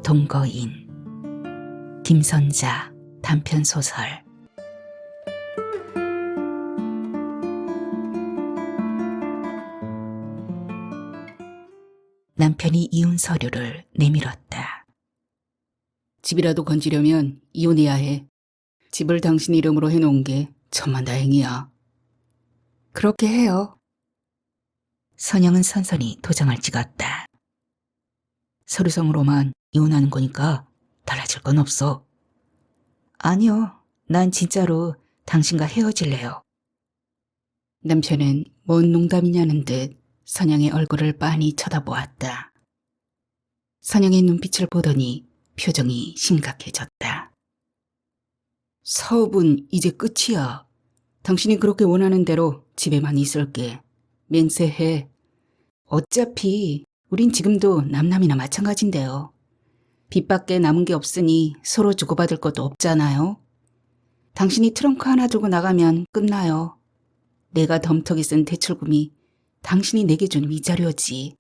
동거인 김선자 단편소설. 남편이 이혼 서류를 내밀었다. 집이라도 건지려면 이혼해야 해. 집을 당신 이름으로 해놓은 게 천만다행이야. 그렇게 해요. 선영은 선선히 도장을 찍었다. 서류상으로만 이혼하는 거니까 달라질 건 없어. 아니요, 난 진짜로 당신과 헤어질래요. 남편은 뭔 농담이냐는 듯 선영의 얼굴을 빤히 쳐다보았다. 선영의 눈빛을 보더니 표정이 심각해졌다. 사업은 이제 끝이야. 당신이 그렇게 원하는 대로 집에만 있을게. 맹세해. 어차피 우린 지금도 남남이나 마찬가지인데요. 빚밖에 남은 게 없으니 서로 주고받을 것도 없잖아요. 당신이 트렁크 하나 들고 나가면 끝나요. 내가 덤터기 쓴 대출금이 당신이 내게 준 위자료지.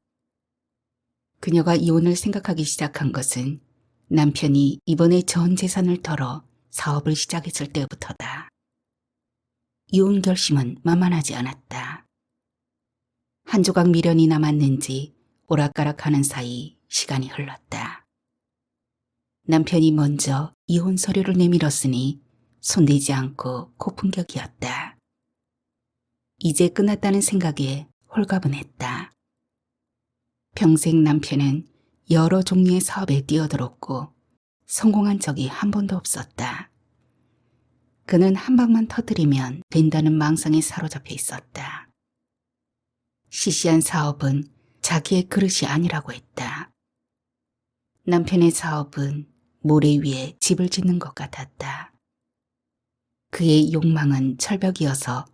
그녀가 이혼을 생각하기 시작한 것은 남편이 이번에 전 재산을 털어 사업을 시작했을 때부터다. 이혼 결심은 만만하지 않았다. 한 조각 미련이 남았는지 오락가락하는 사이 시간이 흘렀다. 남편이 먼저 이혼 서류를 내밀었으니 손대지 않고 고품격이었다. 이제 끝났다는 생각에 홀가분했다. 평생 남편은 여러 종류의 사업에 뛰어들었고 성공한 적이 한 번도 없었다. 그는 한 방만 터뜨리면 된다는 망상에 사로잡혀 있었다. 시시한 사업은 자기의 그릇이 아니라고 했다. 남편의 사업은 모래 위에 집을 짓는 것 같았다. 그의 욕망은 철벽이어서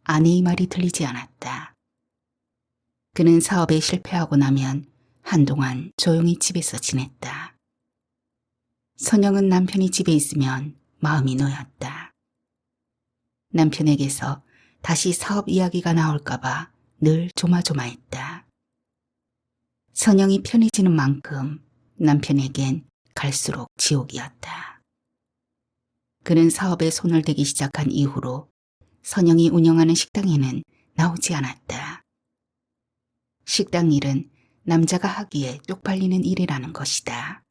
아내의 말이 들리지 않았다. 그는 사업에 실패하고 나면 한동안 조용히 집에서 지냈다. 선영은 남편이 집에 있으면 마음이 놓였다. 남편에게서 다시 사업 이야기가 나올까봐 늘 조마조마했다. 선영이 편해지는 만큼 남편에겐 갈수록 지옥이었다. 그는 사업에 손을 대기 시작한 이후로 선영이 운영하는 식당에는 나오지 않았다. 식당 일은 남자가 하기에 쪽팔리는 일이라는 것이다.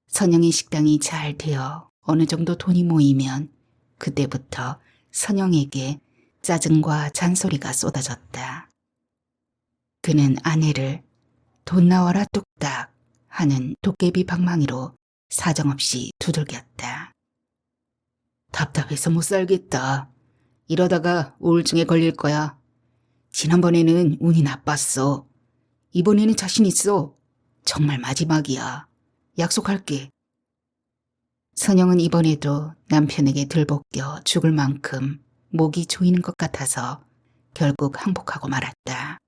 선영의 식당이 잘 되어 어느 정도 돈이 모이면 그때부터 선영에게 짜증과 잔소리가 쏟아졌다. 그는 아내를 돈 나와라 뚝딱 하는 도깨비 방망이로 사정없이 두들겼다. 답답해서 못 살겠다. 이러다가 우울증에 걸릴 거야. 지난번에는 운이 나빴어. 이번에는 자신 있어. 정말 마지막이야. 약속할게. 선영은 이번에도 남편에게 들볶여 죽을 만큼 목이 조이는 것 같아서 결국 항복하고 말았다.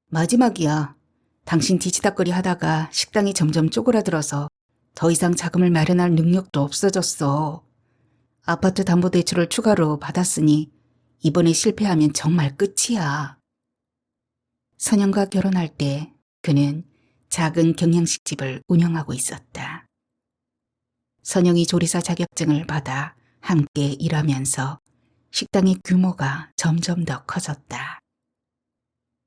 마지막이야. 당신 뒤치다거리 하다가 식당이 점점 쪼그라들어서 더 이상 자금을 마련할 능력도 없어졌어. 아파트 담보대출을 추가로 받았으니 이번에 실패하면 정말 끝이야. 선영과 결혼할 때 그는 작은 경양식집을 운영하고 있었다. 선영이 조리사 자격증을 받아 함께 일하면서 식당의 규모가 점점 더 커졌다.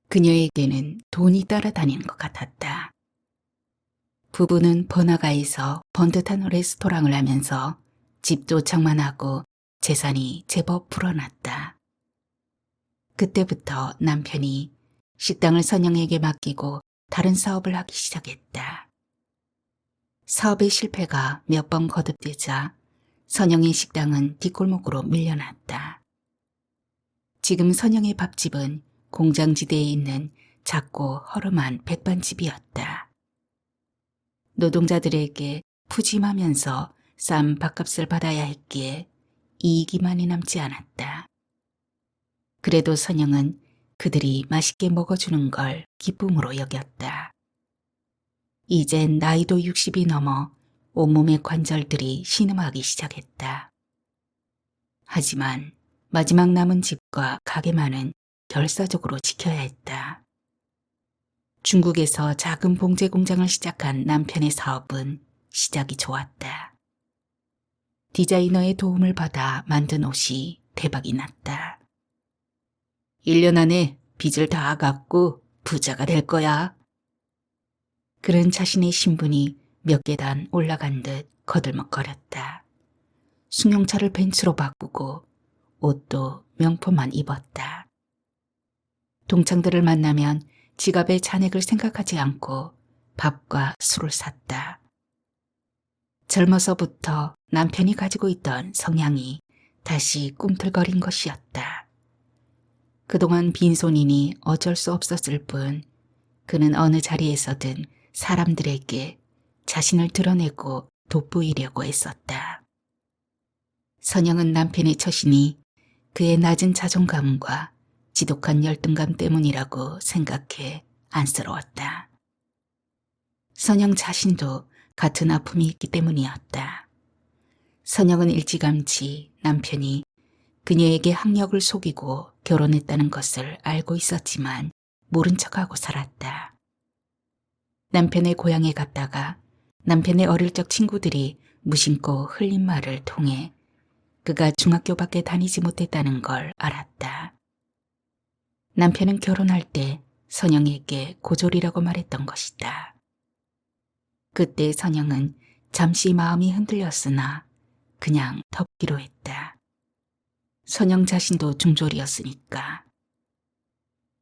그녀에게는 돈이 따라다니는 것 같았다. 부부는 번화가에서 번듯한 레스토랑을 하면서 집도 장만하고 재산이 제법 불어났다. 그때부터 남편이 식당을 선영에게 맡기고 다른 사업을 하기 시작했다. 사업의 실패가 몇 번 거듭되자 선영의 식당은 뒷골목으로 밀려났다. 지금 선영의 밥집은 공장지대에 있는 작고 허름한 백반집이었다. 노동자들에게 푸짐하면서 싼 밥값을 받아야 했기에 이익이 많이 남지 않았다. 그래도 선영은 그들이 맛있게 먹어주는 걸 기쁨으로 여겼다. 이젠 나이도 60이 넘어 온몸의 관절들이 신음하기 시작했다. 하지만 마지막 남은 집과 가게만은 결사적으로 지켜야 했다. 중국에서 작은 봉제 공장을 시작한 남편의 사업은 시작이 좋았다. 디자이너의 도움을 받아 만든 옷이 대박이 났다. 1년 안에 빚을 다 갚고 부자가 될 거야. 그런 자신의 신분이 몇 계단 올라간 듯 거들먹거렸다. 승용차를 벤츠로 바꾸고 옷도 명품만 입었다. 동창들을 만나면 지갑의 잔액을 생각하지 않고 밥과 술을 샀다. 젊어서부터 남편이 가지고 있던 성향이 다시 꿈틀거린 것이었다. 그동안 빈손이니 어쩔 수 없었을 뿐 그는 어느 자리에서든 사람들에게 자신을 드러내고 돋보이려고 애썼다. 선영은 남편의 처신이 그의 낮은 자존감과 지독한 열등감 때문이라고 생각해 안쓰러웠다. 선영 자신도 같은 아픔이 있기 때문이었다. 선영은 일찌감치 남편이 그녀에게 학력을 속이고 결혼했다는 것을 알고 있었지만 모른 척하고 살았다. 남편의 고향에 갔다가 남편의 어릴 적 친구들이 무심코 흘린 말을 통해 그가 중학교밖에 다니지 못했다는 걸 알았다. 남편은 결혼할 때 선영에게 고졸이라고 말했던 것이다. 그때 선영은 잠시 마음이 흔들렸으나 그냥 덮기로 했다. 선영 자신도 중졸이었으니까.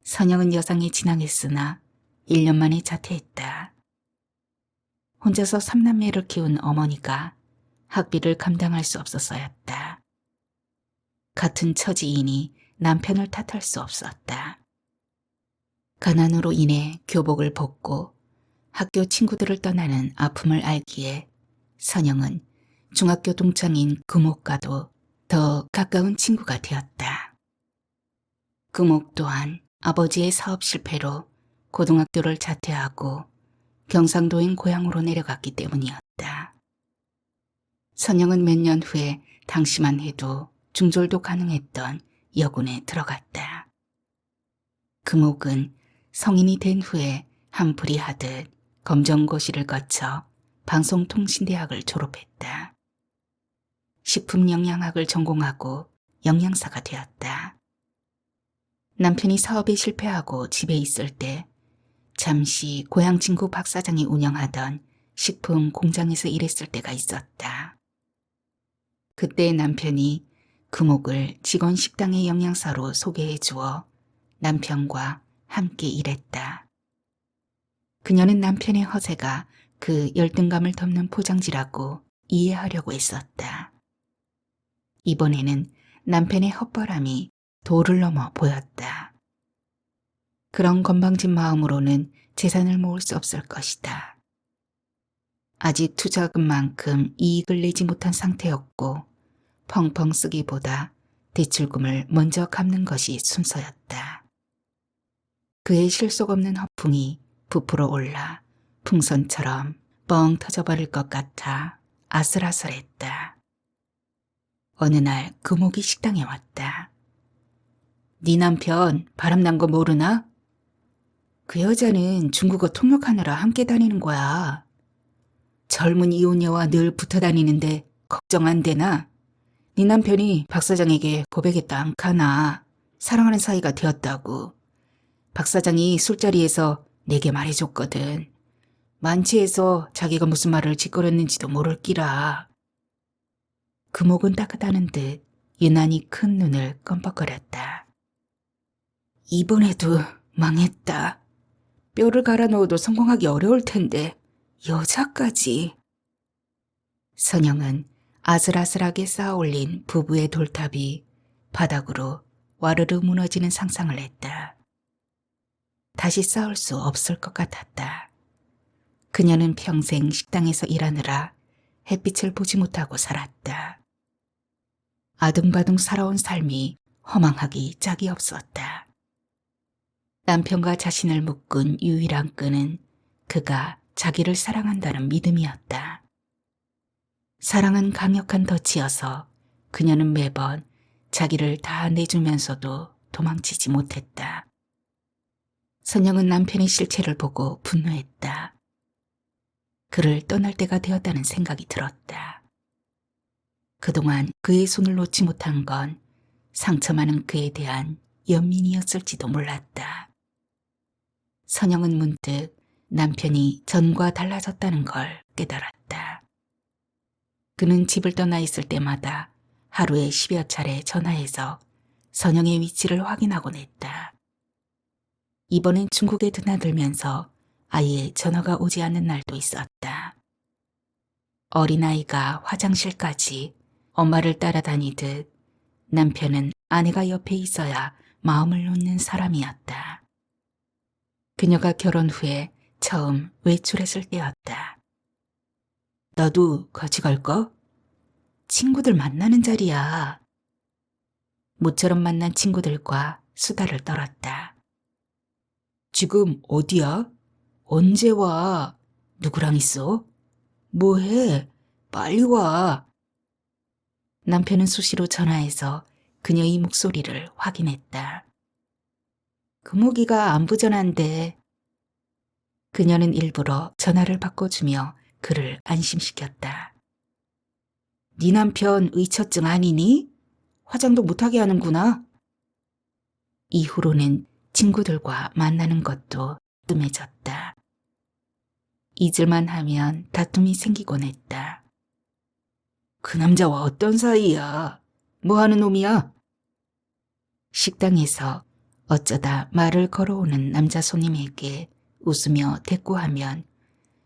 선영은 여상에 진학했으나 1년 만에 자퇴했다. 혼자서 3남매를 키운 어머니가 학비를 감당할 수 없어서였다. 같은 처지이니 남편을 탓할 수 없었다. 가난으로 인해 교복을 벗고 학교 친구들을 떠나는 아픔을 알기에 선영은 중학교 동창인 금옥과도 더 가까운 친구가 되었다. 금옥 또한 아버지의 사업 실패로 고등학교를 자퇴하고 경상도인 고향으로 내려갔기 때문이었다. 선영은 몇 년 후에 당시만 해도 중졸도 가능했던 여군에 들어갔다. 금옥은 성인이 된 후에 한풀이 하듯 검정고시를 거쳐 방송통신대학을 졸업했다. 식품영양학을 전공하고 영양사가 되었다. 남편이 사업에 실패하고 집에 있을 때 잠시 고향 친구 박 사장이 운영하던 식품 공장에서 일했을 때가 있었다. 그때 남편이 금옥을 직원 식당의 영양사로 소개해 주어 남편과 함께 일했다. 그녀는 남편의 허세가 그 열등감을 덮는 포장지라고 이해하려고 했었다. 이번에는 남편의 헛바람이 도를 넘어 보였다. 그런 건방진 마음으로는 재산을 모을 수 없을 것이다. 아직 투자금만큼 이익을 내지 못한 상태였고 펑펑 쓰기보다 대출금을 먼저 갚는 것이 순서였다. 그의 실속 없는 허풍이 부풀어 올라 풍선처럼 뻥 터져버릴 것 같아 아슬아슬했다. 어느 날 금옥이 식당에 왔다. 네 남편 바람난 거 모르나? 그 여자는 중국어 통역하느라 함께 다니는 거야. 젊은 이혼녀와 늘 붙어 다니는데 걱정 안 되나? 네 남편이 박 사장에게 고백했다 안 카나. 사랑하는 사이가 되었다고. 박 사장이 술자리에서 내게 말해줬거든. 만취해서 자기가 무슨 말을 짓거렸는지도 모를 끼라. 금옥은 따뜻하는 듯 유난히 큰 눈을 껌뻑거렸다. 이번에도 망했다. 뼈를 갈아 넣어도 성공하기 어려울 텐데 여자까지. 선영은 아슬아슬하게 쌓아올린 부부의 돌탑이 바닥으로 와르르 무너지는 상상을 했다. 다시 쌓을 수 없을 것 같았다. 그녀는 평생 식당에서 일하느라 햇빛을 보지 못하고 살았다. 아둥바둥 살아온 삶이 허망하기 짝이 없었다. 남편과 자신을 묶은 유일한 끈은 그가 자기를 사랑한다는 믿음이었다. 사랑은 강력한 덫이어서 그녀는 매번 자기를 다 내주면서도 도망치지 못했다. 선영은 남편의 실체를 보고 분노했다. 그를 떠날 때가 되었다는 생각이 들었다. 그동안 그의 손을 놓지 못한 건 상처 많은 그에 대한 연민이었을지도 몰랐다. 선영은 문득 남편이 전과 달라졌다는 걸 깨달았다. 그는 집을 떠나 있을 때마다 하루에 10여 차례 전화해서 선영의 위치를 확인하곤 했다. 이번엔 중국에 드나들면서 아예 전화가 오지 않는 날도 있었다. 어린아이가 화장실까지 엄마를 따라다니듯 남편은 아내가 옆에 있어야 마음을 놓는 사람이었다. 그녀가 결혼 후에 처음 외출했을 때였다. 나도 같이 갈까? 친구들 만나는 자리야. 모처럼 만난 친구들과 수다를 떨었다. 지금 어디야? 언제 와? 누구랑 있어? 뭐해? 빨리 와. 남편은 수시로 전화해서 그녀의 목소리를 확인했다. 금옥이가 안부전한데. 그녀는 일부러 전화를 바꿔주며 그를 안심시켰다. 네 남편 의처증 아니니? 화장도 못하게 하는구나. 이후로는 친구들과 만나는 것도 뜸해졌다. 잊을만 하면 다툼이 생기곤 했다. 그 남자와 어떤 사이야? 뭐 하는 놈이야? 식당에서 어쩌다 말을 걸어오는 남자 손님에게 웃으며 대꾸하면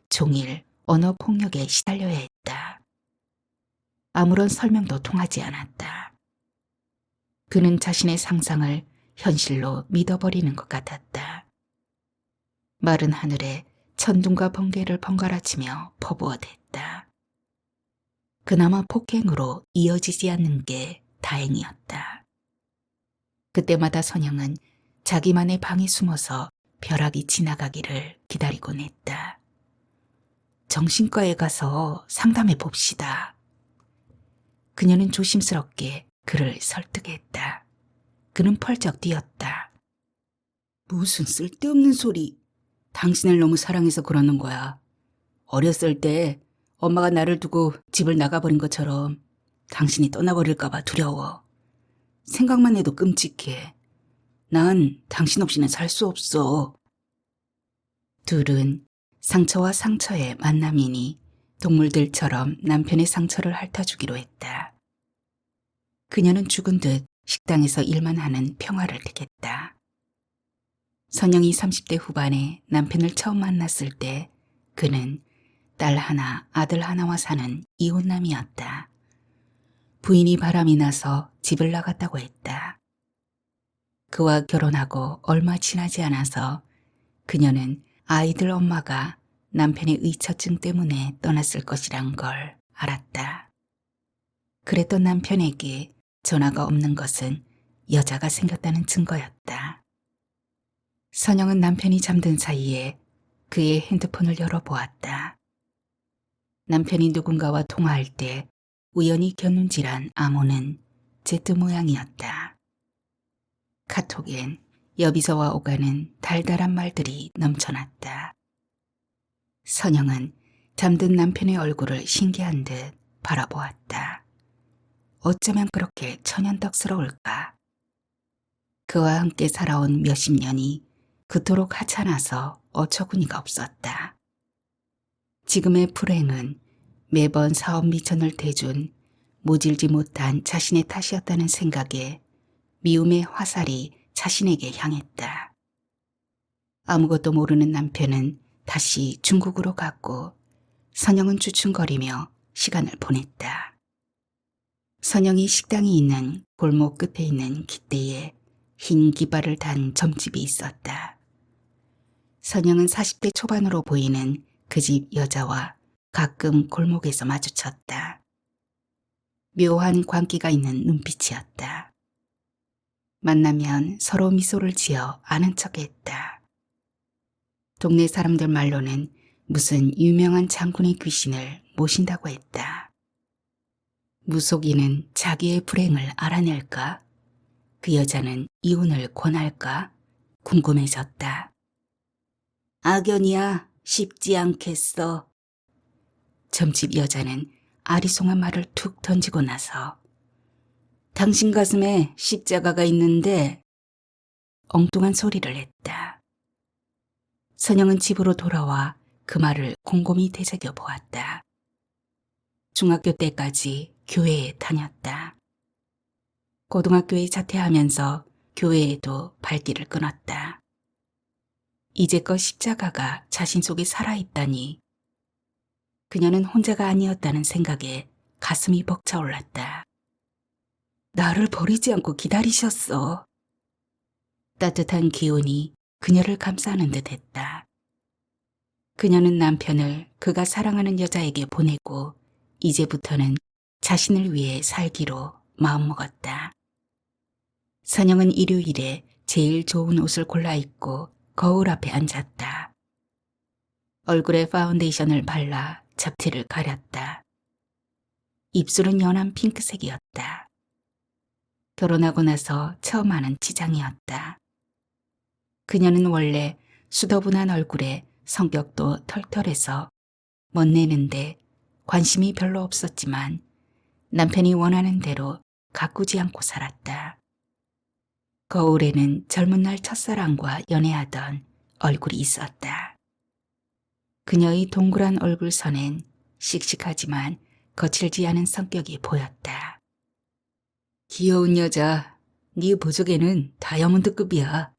종일 언어 폭력에 시달려야 했다. 아무런 설명도 통하지 않았다. 그는 자신의 상상을 현실로 믿어버리는 것 같았다. 마른 하늘에 천둥과 번개를 번갈아치며 퍼부어댔다. 그나마 폭행으로 이어지지 않는 게 다행이었다. 그때마다 선영은 자기만의 방에 숨어서 벼락이 지나가기를 기다리곤 했다. 정신과에 가서 상담해 봅시다. 그녀는 조심스럽게 그를 설득했다. 그는 펄쩍 뛰었다. 무슨 쓸데없는 소리. 당신을 너무 사랑해서 그러는 거야. 어렸을 때 엄마가 나를 두고 집을 나가버린 것처럼 당신이 떠나버릴까 봐 두려워. 생각만 해도 끔찍해. 난 당신 없이는 살 수 없어. 둘은 상처와 상처의 만남이니 동물들처럼 남편의 상처를 핥아주기로 했다. 그녀는 죽은 듯 식당에서 일만 하는 평화를 택했다. 선영이 30대 후반에 남편을 처음 만났을 때 그는 딸 하나, 아들 하나와 사는 이혼남이었다. 부인이 바람이 나서 집을 나갔다고 했다. 그와 결혼하고 얼마 지나지 않아서 그녀는 아이들 엄마가 남편의 의처증 때문에 떠났을 것이란 걸 알았다. 그랬던 남편에게 전화가 없는 것은 여자가 생겼다는 증거였다. 선영은 남편이 잠든 사이에 그의 핸드폰을 열어보았다. 남편이 누군가와 통화할 때 우연히 겨눈질한 암호는 Z 모양이었다. 카톡엔 여비서와 오가는 달달한 말들이 넘쳐났다. 선영은 잠든 남편의 얼굴을 신기한 듯 바라보았다. 어쩌면 그렇게 천연덕스러울까? 그와 함께 살아온 몇십 년이 그토록 하찮아서 어처구니가 없었다. 지금의 불행은 매번 사업 미천을 대준 모질지 못한 자신의 탓이었다는 생각에 미움의 화살이 자신에게 향했다. 아무것도 모르는 남편은 다시 중국으로 갔고 선영은 주춤거리며 시간을 보냈다. 선영이 식당이 있는 골목 끝에 있는 깃대에 흰 깃발을 단 점집이 있었다. 선영은 40대 초반으로 보이는 그 집 여자와 가끔 골목에서 마주쳤다. 묘한 광기가 있는 눈빛이었다. 만나면 서로 미소를 지어 아는 척했다. 동네 사람들 말로는 무슨 유명한 장군의 귀신을 모신다고 했다. 무속인은 자기의 불행을 알아낼까? 그 여자는 이혼을 권할까? 궁금해졌다. 악연이야 쉽지 않겠어. 점집 여자는 아리송한 말을 툭 던지고 나서 당신 가슴에 십자가가 있는데 엉뚱한 소리를 했다. 선영은 집으로 돌아와 그 말을 곰곰이 되새겨 보았다. 중학교 때까지 교회에 다녔다. 고등학교에 자퇴하면서 교회에도 발길을 끊었다. 이제껏 십자가가 자신 속에 살아있다니. 그녀는 혼자가 아니었다는 생각에 가슴이 벅차올랐다. 나를 버리지 않고 기다리셨어. 따뜻한 기운이 그녀를 감싸는 듯 했다. 그녀는 남편을 그가 사랑하는 여자에게 보내고 이제부터는 자신을 위해 살기로 마음먹었다. 선영은 일요일에 제일 좋은 옷을 골라 입고 거울 앞에 앉았다. 얼굴에 파운데이션을 발라 잡티를 가렸다. 입술은 연한 핑크색이었다. 결혼하고 나서 처음 하는 치장이었다. 그녀는 원래 수더분한 얼굴에 성격도 털털해서 멋내는데 관심이 별로 없었지만 남편이 원하는 대로 가꾸지 않고 살았다. 거울에는 젊은 날 첫사랑과 연애하던 얼굴이 있었다. 그녀의 동그란 얼굴선엔 씩씩하지만 거칠지 않은 성격이 보였다. 귀여운 여자, 네 보조개는 다이아몬드급이야.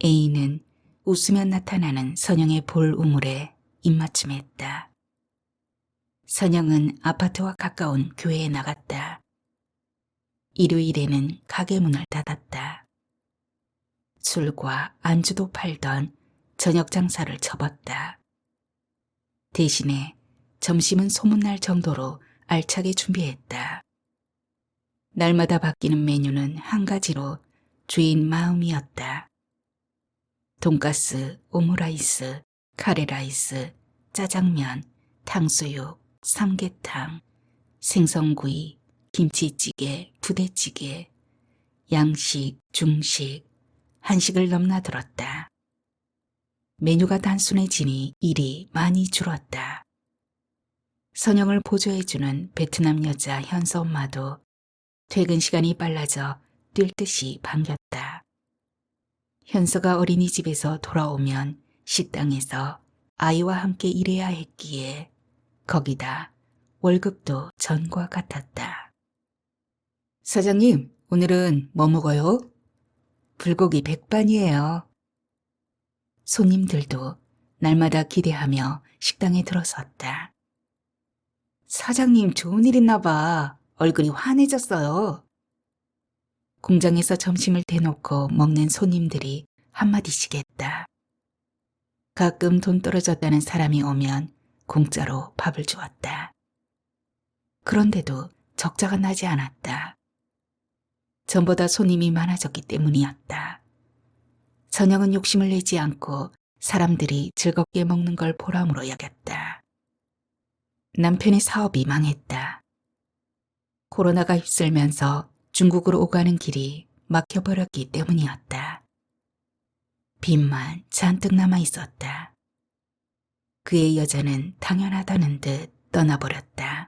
A는 웃으면 나타나는 선영의 볼 우물에 입맞춤했다. 선영은 아파트와 가까운 교회에 나갔다. 일요일에는 가게 문을 닫았다. 술과 안주도 팔던 저녁 장사를 접었다. 대신에 점심은 소문날 정도로 알차게 준비했다. 날마다 바뀌는 메뉴는 한 가지로 주인 마음이었다. 돈가스, 오므라이스, 카레라이스, 짜장면, 탕수육, 삼계탕, 생선구이, 김치찌개, 부대찌개, 양식, 중식, 한식을 넘나들었다. 메뉴가 단순해지니 일이 많이 줄었다. 선영을 보조해주는 베트남 여자 현서 엄마도 퇴근 시간이 빨라져 뛸 듯이 반겼다. 현서가 어린이집에서 돌아오면 식당에서 아이와 함께 일해야 했기에 거기다 월급도 전과 같았다. 사장님, 오늘은 뭐 먹어요? 불고기 백반이에요. 손님들도 날마다 기대하며 식당에 들어섰다. 사장님 좋은 일 있나 봐. 얼굴이 환해졌어요. 공장에서 점심을 대놓고 먹는 손님들이 한마디씩 했다. 가끔 돈 떨어졌다는 사람이 오면 공짜로 밥을 주었다. 그런데도 적자가 나지 않았다. 전보다 손님이 많아졌기 때문이었다. 선영은 욕심을 내지 않고 사람들이 즐겁게 먹는 걸 보람으로 여겼다. 남편의 사업이 망했다. 코로나가 휩쓸면서 중국으로 오가는 길이 막혀버렸기 때문이었다. 빚만 잔뜩 남아 있었다. 그의 여자는 당연하다는 듯 떠나버렸다.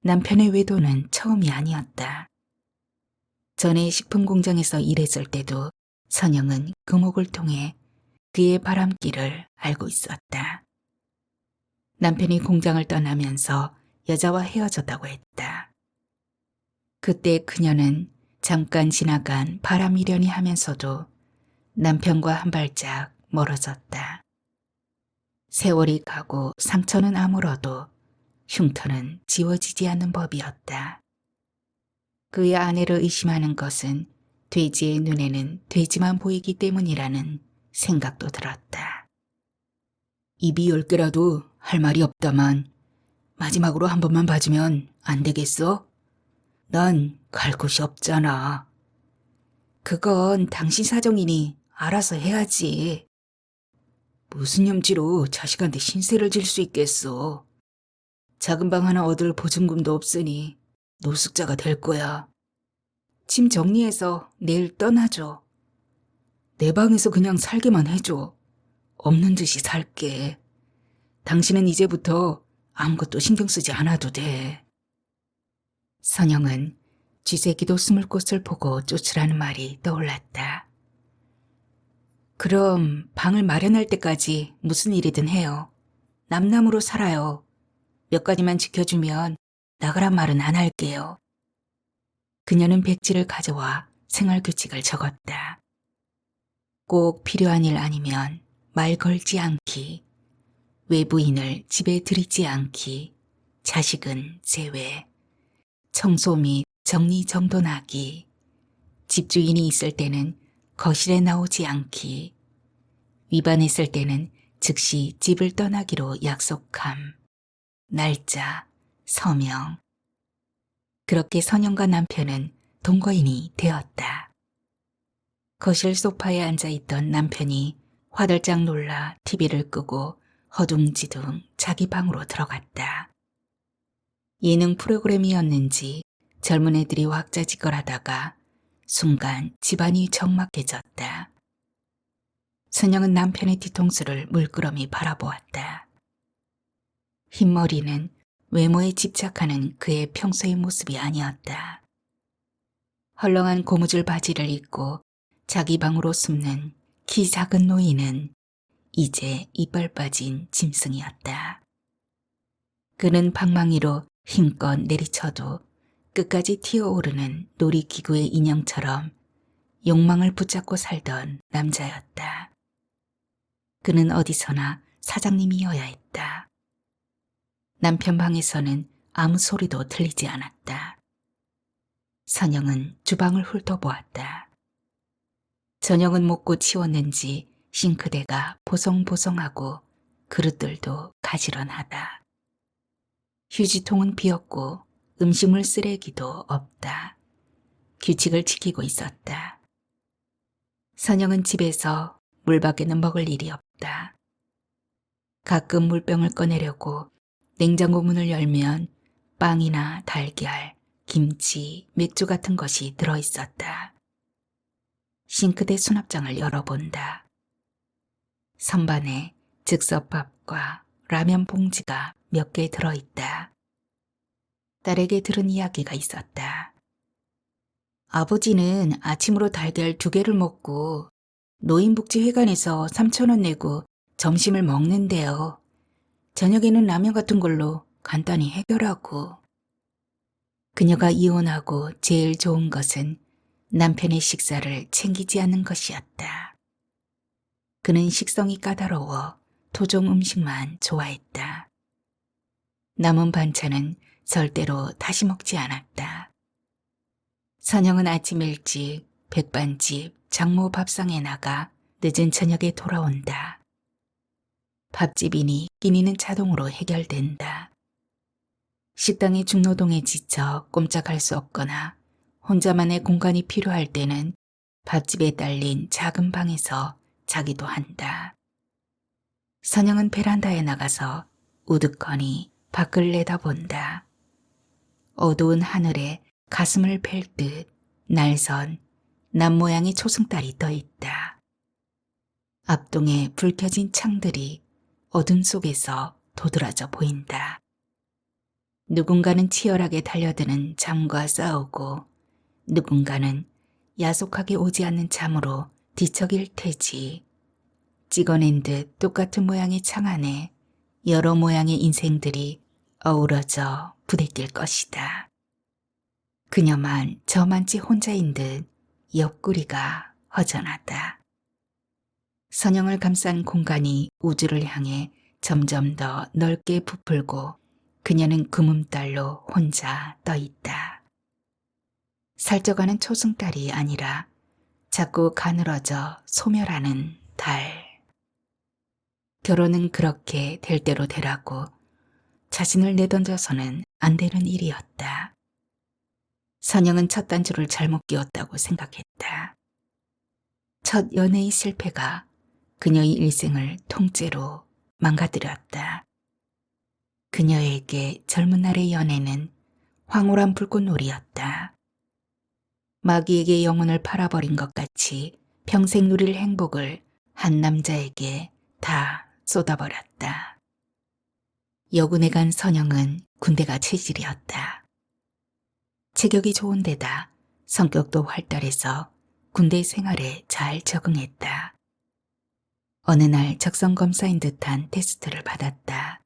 남편의 외도는 처음이 아니었다. 전에 식품 공장에서 일했을 때도 선영은 금옥을 통해 그의 바람길을 알고 있었다. 남편이 공장을 떠나면서 여자와 헤어졌다고 했다. 그때 그녀는 잠깐 지나간 바람이려니 하면서도 남편과 한 발짝 멀어졌다. 세월이 가고 상처는 아물어도 흉터는 지워지지 않는 법이었다. 그의 아내를 의심하는 것은 돼지의 눈에는 돼지만 보이기 때문이라는 생각도 들었다. 입이 10개라도 할 말이 없다만 마지막으로 한 번만 봐주면 안 되겠어? 난 갈 곳이 없잖아. 그건 당신 사정이니 알아서 해야지. 무슨 염치로 자식한테 신세를 질 수 있겠어. 작은 방 하나 얻을 보증금도 없으니 노숙자가 될 거야. 짐 정리해서 내일 떠나줘. 내 방에서 그냥 살게만 해줘. 없는 듯이 살게. 당신은 이제부터 아무것도 신경 쓰지 않아도 돼. 선영은 쥐새끼도 숨을 곳을 보고 쫓으라는 말이 떠올랐다. 그럼 방을 마련할 때까지 무슨 일이든 해요. 남남으로 살아요. 몇 가지만 지켜주면 나가란 말은 안 할게요. 그녀는 백지를 가져와 생활 규칙을 적었다. 꼭 필요한 일 아니면 말 걸지 않기, 외부인을 집에 들이지 않기, 자식은 제외, 청소 및 정리정돈하기, 집주인이 있을 때는 거실에 나오지 않기, 위반했을 때는 즉시 집을 떠나기로 약속함, 날짜, 서명. 그렇게 선영과 남편은 동거인이 되었다. 거실 소파에 앉아있던 남편이 화들짝 놀라 TV를 끄고 허둥지둥 자기 방으로 들어갔다. 예능 프로그램이었는지 젊은 애들이 왁자지껄하다가 순간 집안이 적막해졌다. 선영은 남편의 뒤통수를 물끄러미 바라보았다. 흰머리는 외모에 집착하는 그의 평소의 모습이 아니었다. 헐렁한 고무줄 바지를 입고 자기 방으로 숨는 키 작은 노인은 이제 이빨 빠진 짐승이었다. 그는 방망이로 힘껏 내리쳐도 끝까지 튀어오르는 놀이기구의 인형처럼 욕망을 붙잡고 살던 남자였다. 그는 어디서나 사장님이어야 했다. 남편 방에서는 아무 소리도 들리지 않았다. 선영은 주방을 훑어보았다. 저녁은 먹고 치웠는지 싱크대가 보송보송하고 그릇들도 가지런하다. 휴지통은 비었고 음식물 쓰레기도 없다. 규칙을 지키고 있었다. 선영은 집에서 물 밖에는 먹을 일이 없다. 가끔 물병을 꺼내려고 냉장고 문을 열면 빵이나 달걀, 김치, 맥주 같은 것이 들어있었다. 싱크대 수납장을 열어본다. 선반에 즉석밥과 라면 봉지가 몇 개 들어있다. 딸에게 들은 이야기가 있었다. 아버지는 아침으로 달걀 2개를 먹고 노인복지회관에서 3,000원 내고 점심을 먹는데요. 저녁에는 라면 같은 걸로 간단히 해결하고. 그녀가 이혼하고 제일 좋은 것은 남편의 식사를 챙기지 않는 것이었다. 그는 식성이 까다로워 토종 음식만 좋아했다. 남은 반찬은 절대로 다시 먹지 않았다. 선영은 아침 일찍 백반집 장모 밥상에 나가 늦은 저녁에 돌아온다. 밥집이니 끼니는 자동으로 해결된다. 식당의 중노동에 지쳐 꼼짝할 수 없거나 혼자만의 공간이 필요할 때는 밥집에 딸린 작은 방에서 자기도 한다. 선영은 베란다에 나가서 우두커니 밖을 내다본다. 어두운 하늘에 가슴을 펼 듯 날선 남 모양의 초승달이 떠 있다. 앞동에 불 켜진 창들이 어둠 속에서 도드라져 보인다. 누군가는 치열하게 달려드는 잠과 싸우고 누군가는 야속하게 오지 않는 잠으로 뒤척일 테지. 찍어낸 듯 똑같은 모양의 창 안에 여러 모양의 인생들이 어우러져 부대낄 것이다. 그녀만 저만치 혼자인 듯 옆구리가 허전하다. 선영을 감싼 공간이 우주를 향해 점점 더 넓게 부풀고 그녀는 금음달로 혼자 떠 있다. 살쪄가는 초승달이 아니라 자꾸 가늘어져 소멸하는 달. 결혼은 그렇게 될 대로 되라고 자신을 내던져서는 안 되는 일이었다. 선영은 첫 단추를 잘못 끼웠다고 생각했다. 첫 연애의 실패가 그녀의 일생을 통째로 망가뜨렸다. 그녀에게 젊은 날의 연애는 황홀한 불꽃놀이였다. 마귀에게 영혼을 팔아버린 것 같이 평생 누릴 행복을 한 남자에게 다 쏟아버렸다. 여군에 간 선영은 군대가 체질이었다. 체격이 좋은 데다 성격도 활달해서 군대 생활에 잘 적응했다. 어느 날 적성검사인 듯한 테스트를 받았다.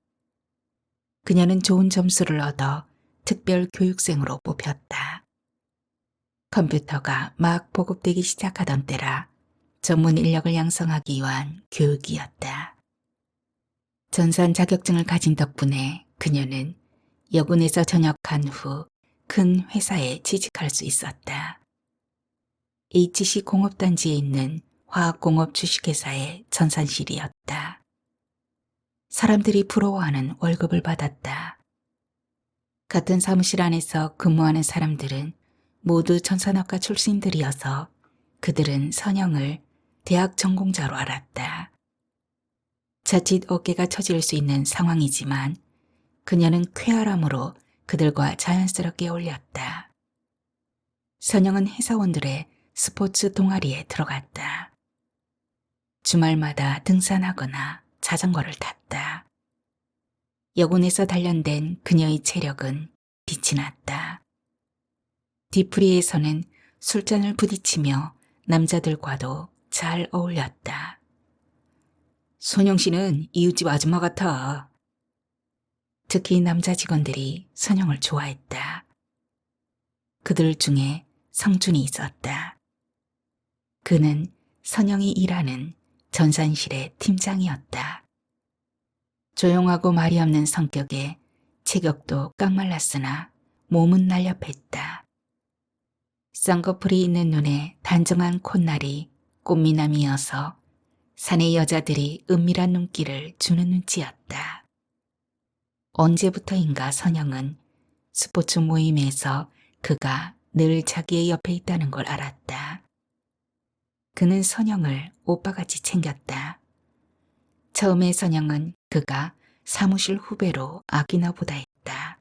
그녀는 좋은 점수를 얻어 특별 교육생으로 뽑혔다. 컴퓨터가 막 보급되기 시작하던 때라 전문 인력을 양성하기 위한 교육이었다. 전산 자격증을 가진 덕분에 그녀는 여군에서 전역한 후 큰 회사에 취직할 수 있었다. HC 공업단지에 있는 화학공업 주식회사의 전산실이었다. 사람들이 부러워하는 월급을 받았다. 같은 사무실 안에서 근무하는 사람들은 모두 전산학과 출신들이어서 그들은 선영을 대학 전공자로 알았다. 자칫 어깨가 처질 수 있는 상황이지만 그녀는 쾌활함으로 그들과 자연스럽게 어울렸다. 선영은 회사원들의 스포츠 동아리에 들어갔다. 주말마다 등산하거나 자전거를 탔다. 여군에서 단련된 그녀의 체력은 빛이 났다. 뒤풀이에서는 술잔을 부딪히며 남자들과도 잘 어울렸다. 선영 씨는 이웃집 아줌마 같아. 특히 남자 직원들이 선영을 좋아했다. 그들 중에 성준이 있었다. 그는 선영이 일하는 전산실의 팀장이었다. 조용하고 말이 없는 성격에 체격도 깡말랐으나 몸은 날렵했다. 쌍꺼풀이 있는 눈에 단정한 콧날이 꽃미남이어서 사내 여자들이 은밀한 눈길을 주는 눈치였다. 언제부터인가 선영은 스포츠 모임에서 그가 늘 자기의 옆에 있다는 걸 알았다. 그는 선영을 오빠같이 챙겼다. 처음에 선영은 그가 사무실 후배로 아끼나 보다 했다.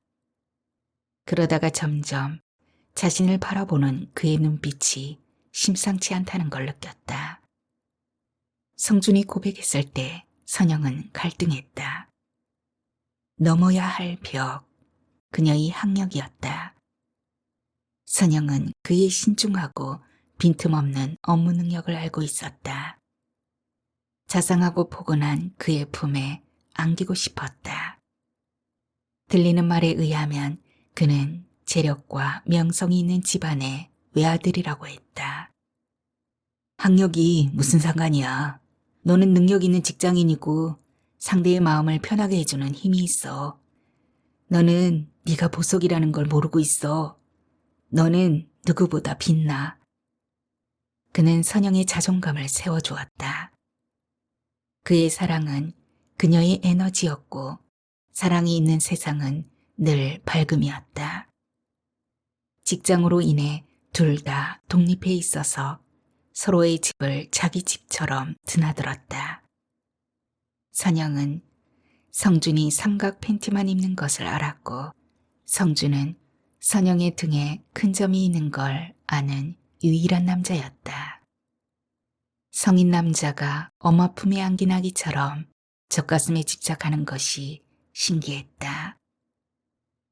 그러다가 점점 자신을 바라보는 그의 눈빛이 심상치 않다는 걸 느꼈다. 성준이 고백했을 때 선영은 갈등했다. 넘어야 할 벽, 그녀의 학력이었다. 선영은 그의 신중하고 빈틈없는 업무 능력을 알고 있었다. 자상하고 포근한 그의 품에 안기고 싶었다. 들리는 말에 의하면 그는 재력과 명성이 있는 집안의 외아들이라고 했다. 학력이 무슨 상관이야. 너는 능력 있는 직장인이고 상대의 마음을 편하게 해주는 힘이 있어. 너는 네가 보석이라는 걸 모르고 있어. 너는 누구보다 빛나. 그는 선영의 자존감을 세워주었다. 그의 사랑은 그녀의 에너지였고 사랑이 있는 세상은 늘 밝음이었다. 직장으로 인해 둘 다 독립해 있어서 서로의 집을 자기 집처럼 드나들었다. 선영은 성준이 삼각 팬티만 입는 것을 알았고 성준은 선영의 등에 큰 점이 있는 걸 아는 유일한 남자였다. 성인 남자가 엄마 품에 안긴 아기처럼 젖가슴에 집착하는 것이 신기했다.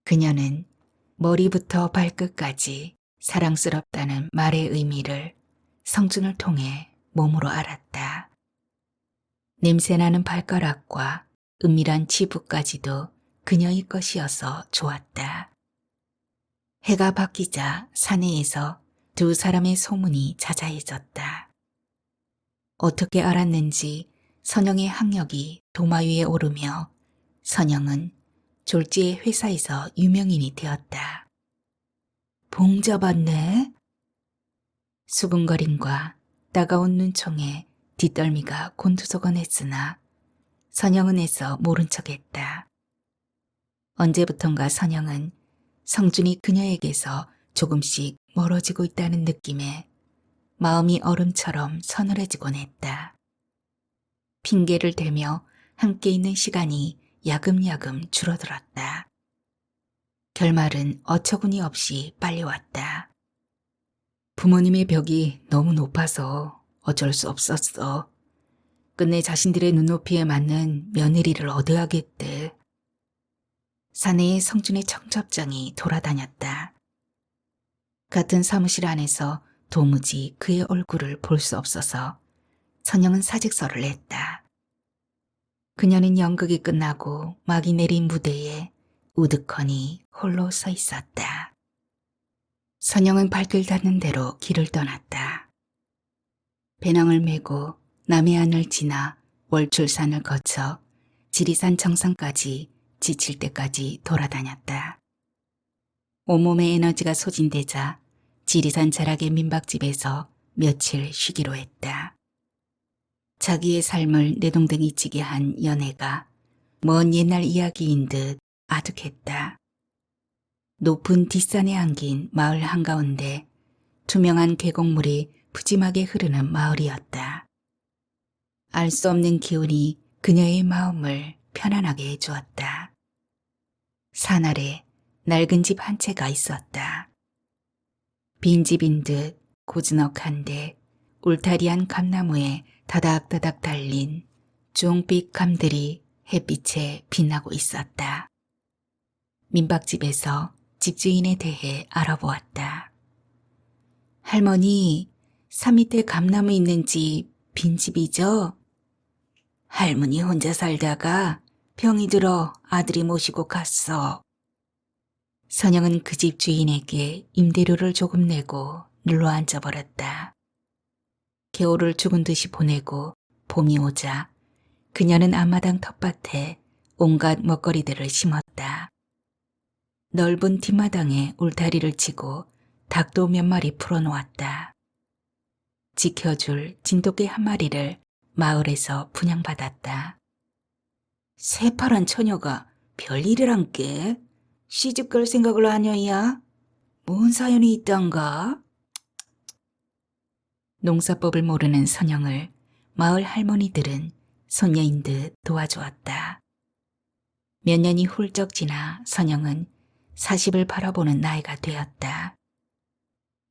그녀는 머리부터 발끝까지 사랑스럽다는 말의 의미를 성준을 통해 몸으로 알았다. 냄새나는 발가락과 은밀한 치부까지도 그녀의 것이어서 좋았다. 해가 바뀌자 사내에서 두 사람의 소문이 자자해졌다. 어떻게 알았는지 선영의 학력이 도마 위에 오르며 선영은 졸지의 회사에서 유명인이 되었다. 봉 잡았네? 수근거림과 따가운 눈총에 뒷덜미가 곤두서곤했으나 선영은 애써 모른 척했다. 언제부턴가 선영은 성준이 그녀에게서 조금씩 멀어지고 있다는 느낌에 마음이 얼음처럼 서늘해지곤 했다. 핑계를 대며 함께 있는 시간이 야금야금 줄어들었다. 결말은 어처구니 없이 빨리 왔다. 부모님의 벽이 너무 높아서 어쩔 수 없었어. 끝내 자신들의 눈높이에 맞는 며느리를 얻어야겠대. 사내의 성준의 청첩장이 돌아다녔다. 같은 사무실 안에서 도무지 그의 얼굴을 볼 수 없어서 선영은 사직서를 냈다. 그녀는 연극이 끝나고 막이 내린 무대에 우두커니 홀로 서 있었다. 선영은 발길 닿는 대로 길을 떠났다. 배낭을 메고 남해안을 지나 월출산을 거쳐 지리산 정상까지 지칠 때까지 돌아다녔다. 온몸의 에너지가 소진되자 지리산 자락의 민박집에서 며칠 쉬기로 했다. 자기의 삶을 내동댕이치게 한 연애가 먼 옛날 이야기인 듯 아득했다. 높은 뒷산에 안긴 마을 한가운데 투명한 계곡물이 푸짐하게 흐르는 마을이었다. 알 수 없는 기운이 그녀의 마음을 편안하게 해주었다. 산 아래 낡은 집 한 채가 있었다. 빈집인 듯 고즈넉한데 울타리한 감나무에 다닥다닥 달린 주홍빛 감들이 햇빛에 빛나고 있었다. 민박집에서 집주인에 대해 알아보았다. 할머니, 산 밑에 감나무 있는 집 빈집이죠? 할머니 혼자 살다가 병이 들어 아들이 모시고 갔어. 선영은 그 집 주인에게 임대료를 조금 내고 눌러 앉아버렸다. 겨울을 죽은 듯이 보내고 봄이 오자 그녀는 앞마당 텃밭에 온갖 먹거리들을 심었다. 넓은 뒷마당에 울타리를 치고 닭도 몇 마리 풀어놓았다. 지켜줄 진돗개 한 마리를 마을에서 분양받았다. 새파란 처녀가 별일이란 게 시집갈 생각을 하녀야? 뭔 사연이 있단가? 농사법을 모르는 선영을 마을 할머니들은 손녀인 듯 도와주었다. 몇 년이 훌쩍 지나 선영은 40을 바라보는 나이가 되었다.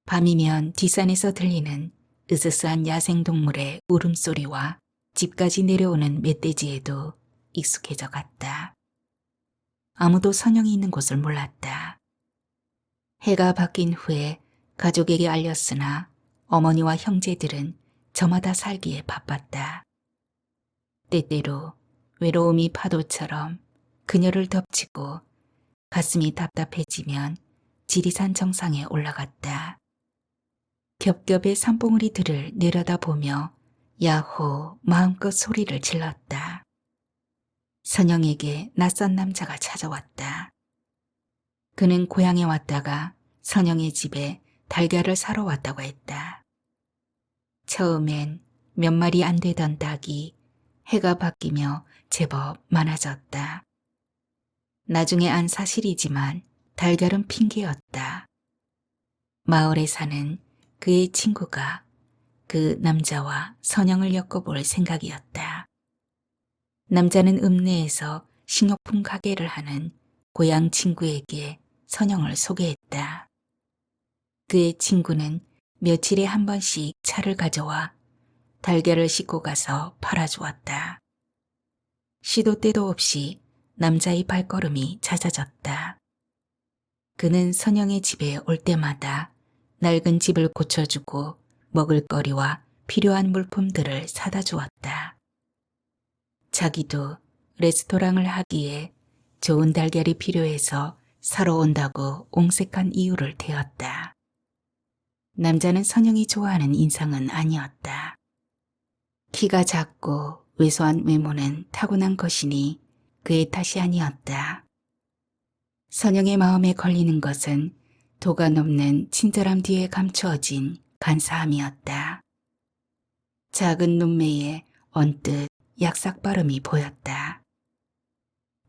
밤이면 뒷산에서 들리는 으스스한 야생동물의 울음소리와 집까지 내려오는 멧돼지에도 익숙해져 갔다. 아무도 선영이 있는 곳을 몰랐다. 해가 바뀐 후에 가족에게 알렸으나 어머니와 형제들은 저마다 살기에 바빴다. 때때로 외로움이 파도처럼 그녀를 덮치고 가슴이 답답해지면 지리산 정상에 올라갔다. 겹겹의 산봉우리들을 내려다보며 야호 마음껏 소리를 질렀다. 선영에게 낯선 남자가 찾아왔다. 그는 고향에 왔다가 선영의 집에 달걀을 사러 왔다고 했다. 처음엔 몇 마리 안 되던 닭이 해가 바뀌며 제법 많아졌다. 나중에 안 사실이지만 달걀은 핑계였다. 마을에 사는 그의 친구가 그 남자와 선영을 엮어볼 생각이었다. 남자는 읍내에서 식료품 가게를 하는 고향 친구에게 선영을 소개했다. 그의 친구는 며칠에 한 번씩 차를 가져와 달걀을 싣고 가서 팔아주었다. 시도 때도 없이 남자의 발걸음이 잦아졌다. 그는 선영의 집에 올 때마다 낡은 집을 고쳐주고 먹을거리와 필요한 물품들을 사다 주었다. 자기도 레스토랑을 하기에 좋은 달걀이 필요해서 사러 온다고 옹색한 이유를 대었다. 남자는 선영이 좋아하는 인상은 아니었다. 키가 작고 왜소한 외모는 타고난 것이니 그의 탓이 아니었다. 선영의 마음에 걸리는 것은 도가 넘는 친절함 뒤에 감추어진 간사함이었다. 작은 눈매에 언뜻 약삭빠름이 보였다.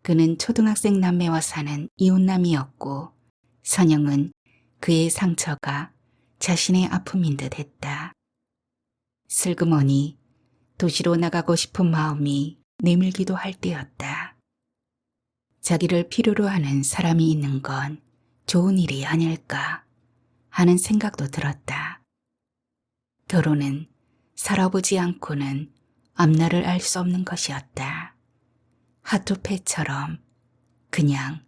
그는 초등학생 남매와 사는 이웃남이었고 선영은 그의 상처가 자신의 아픔인 듯 했다. 슬그머니 도시로 나가고 싶은 마음이 내밀기도 할 때였다. 자기를 필요로 하는 사람이 있는 건 좋은 일이 아닐까 하는 생각도 들었다. 결혼은 살아보지 않고는 앞날을 알 수 없는 것이었다. 하토패처럼 그냥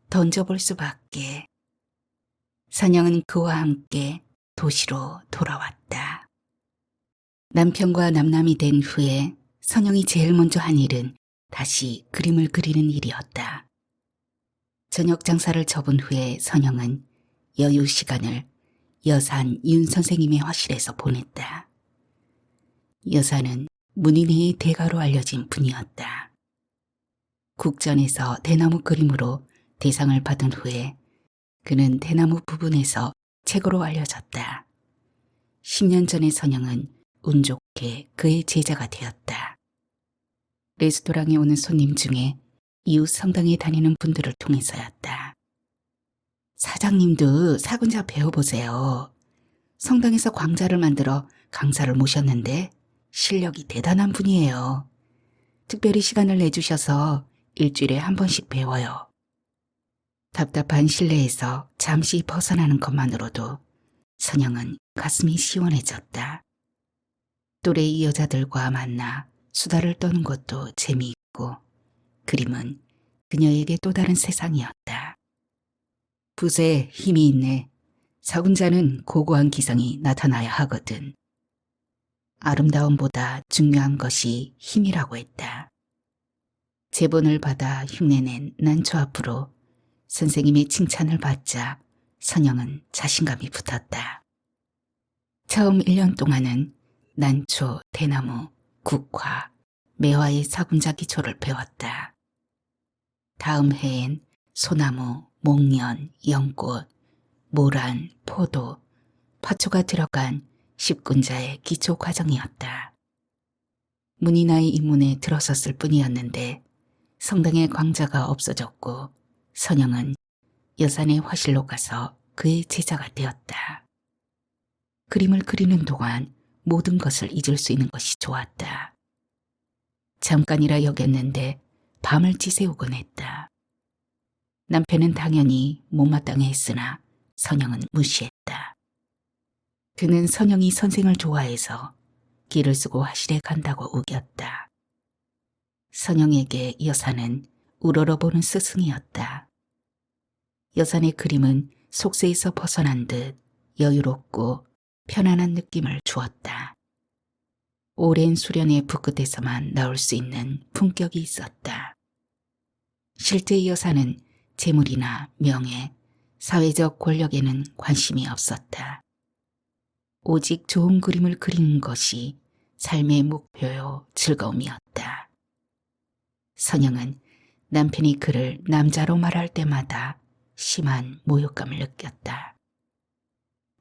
던져볼 수밖에. 선영은 그와 함께 도시로 돌아왔다. 남편과 남남이 된 후에 선영이 제일 먼저 한 일은 다시 그림을 그리는 일이었다. 저녁 장사를 접은 후에 선영은 여유 시간을 여산 윤 선생님의 화실에서 보냈다. 여사는 문인회의 대가로 알려진 분이었다. 국전에서 대나무 그림으로 대상을 받은 후에 그는 대나무 부분에서 최고로 알려졌다. 10년 전에 선영은 운 좋게 그의 제자가 되었다. 레스토랑에 오는 손님 중에 이웃 성당에 다니는 분들을 통해서였다. 사장님도 사군자 배워보세요. 성당에서 광자를 만들어 강사를 모셨는데 실력이 대단한 분이에요. 특별히 시간을 내주셔서 일주일에 한 번씩 배워요. 답답한 실내에서 잠시 벗어나는 것만으로도 선영은 가슴이 시원해졌다. 또래의 여자들과 만나 수다를 떠는 것도 재미있고 그림은 그녀에게 또 다른 세상이었다. 붓에 힘이 있네. 사군자는 고고한 기상이 나타나야 하거든. 아름다움보다 중요한 것이 힘이라고 했다. 제본을 받아 흉내낸 난초 앞으로 선생님의 칭찬을 받자 선영은 자신감이 붙었다. 처음 1년 동안은 난초, 대나무, 국화, 매화의 사군자 기초를 배웠다. 다음 해엔 소나무, 목련, 연꽃, 모란, 포도, 화초가 들어간 10군자의 기초 과정이었다. 문인화의 입문에 들어섰을 뿐이었는데 성당의 광자가 없어졌고 선영은 여산의 화실로 가서 그의 제자가 되었다. 그림을 그리는 동안 모든 것을 잊을 수 있는 것이 좋았다. 잠깐이라 여겼는데 밤을 지새우곤 했다. 남편은 당연히 못마땅해 했으나 선영은 무시했다. 그는 선영이 선생을 좋아해서 길을 쓰고 화실에 간다고 우겼다. 선영에게 여사는 우러러보는 스승이었다. 여산의 그림은 속세에서 벗어난 듯 여유롭고 편안한 느낌을 주었다. 오랜 수련의 붓끝에서만 나올 수 있는 품격이 있었다. 실제 여사는 재물이나 명예, 사회적 권력에는 관심이 없었다. 오직 좋은 그림을 그리는 것이 삶의 목표요 즐거움이었다. 선영은 남편이 그를 남자로 말할 때마다 심한 모욕감을 느꼈다.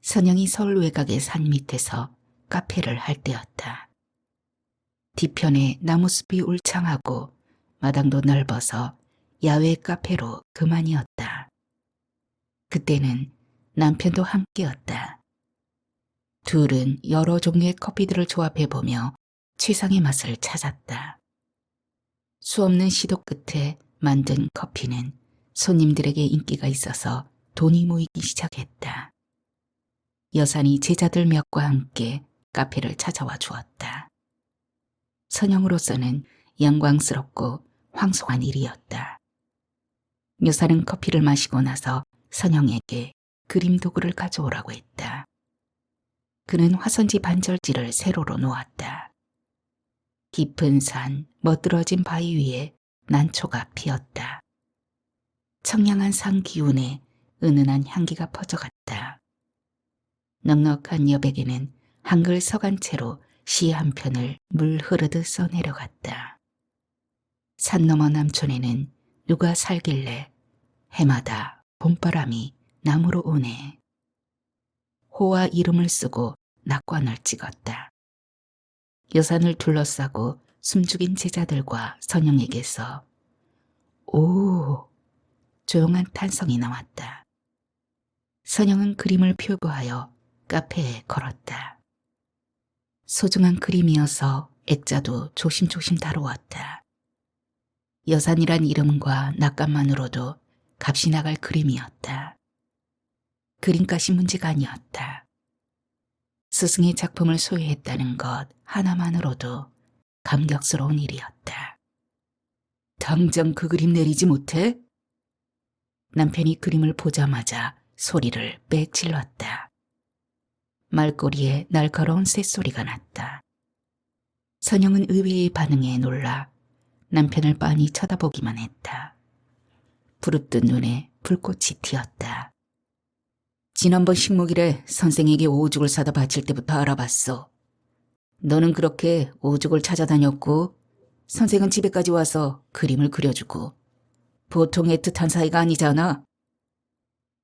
선영이 서울 외곽의 산 밑에서 카페를 할 때였다. 뒤편에 나무숲이 울창하고 마당도 넓어서 야외 카페로 그만이었다. 그때는 남편도 함께였다. 둘은 여러 종류의 커피들을 조합해보며 최상의 맛을 찾았다. 수없는 시도 끝에 만든 커피는 손님들에게 인기가 있어서 돈이 모이기 시작했다. 여산이 제자들 몇과 함께 카페를 찾아와 주었다. 선영으로서는 영광스럽고 황송한 일이었다. 여사는 커피를 마시고 나서 선영에게 그림 도구를 가져오라고 했다. 그는 화선지 반절지를 세로로 놓았다. 깊은 산, 멋들어진 바위 위에 난초가 피었다. 청량한 산 기운에 은은한 향기가 퍼져갔다. 넉넉한 여백에는 한글 서간 채로 시 한 편을 물 흐르듯 써내려갔다. 산 너머 남촌에는 누가 살길래 해마다 봄바람이 나무로 오네. 호와 이름을 쓰고 낙관을 찍었다. 여산을 둘러싸고 숨죽인 제자들과 선영에게서 오! 조용한 탄성이 나왔다. 선영은 그림을 표구하여 카페에 걸었다. 소중한 그림이어서 액자도 조심조심 다루었다. 여산이란 이름과 낙관만으로도 값이 나갈 그림이었다. 그림값이 문제가 아니었다. 스승의 작품을 소유했다는 것 하나만으로도 감격스러운 일이었다. 당장 그 그림 내리지 못해? 남편이 그림을 보자마자 소리를 빽 질렀다. 말꼬리에 날카로운 쇳소리가 났다. 선영은 의외의 반응에 놀라 남편을 빤히 쳐다보기만 했다. 부릅뜬 눈에 불꽃이 튀었다. 지난번 식목일에 선생에게 오죽을 사다 바칠 때부터 알아봤어. 너는 그렇게 오죽을 찾아다녔고 선생은 집에까지 와서 그림을 그려주고 보통 애틋한 사이가 아니잖아.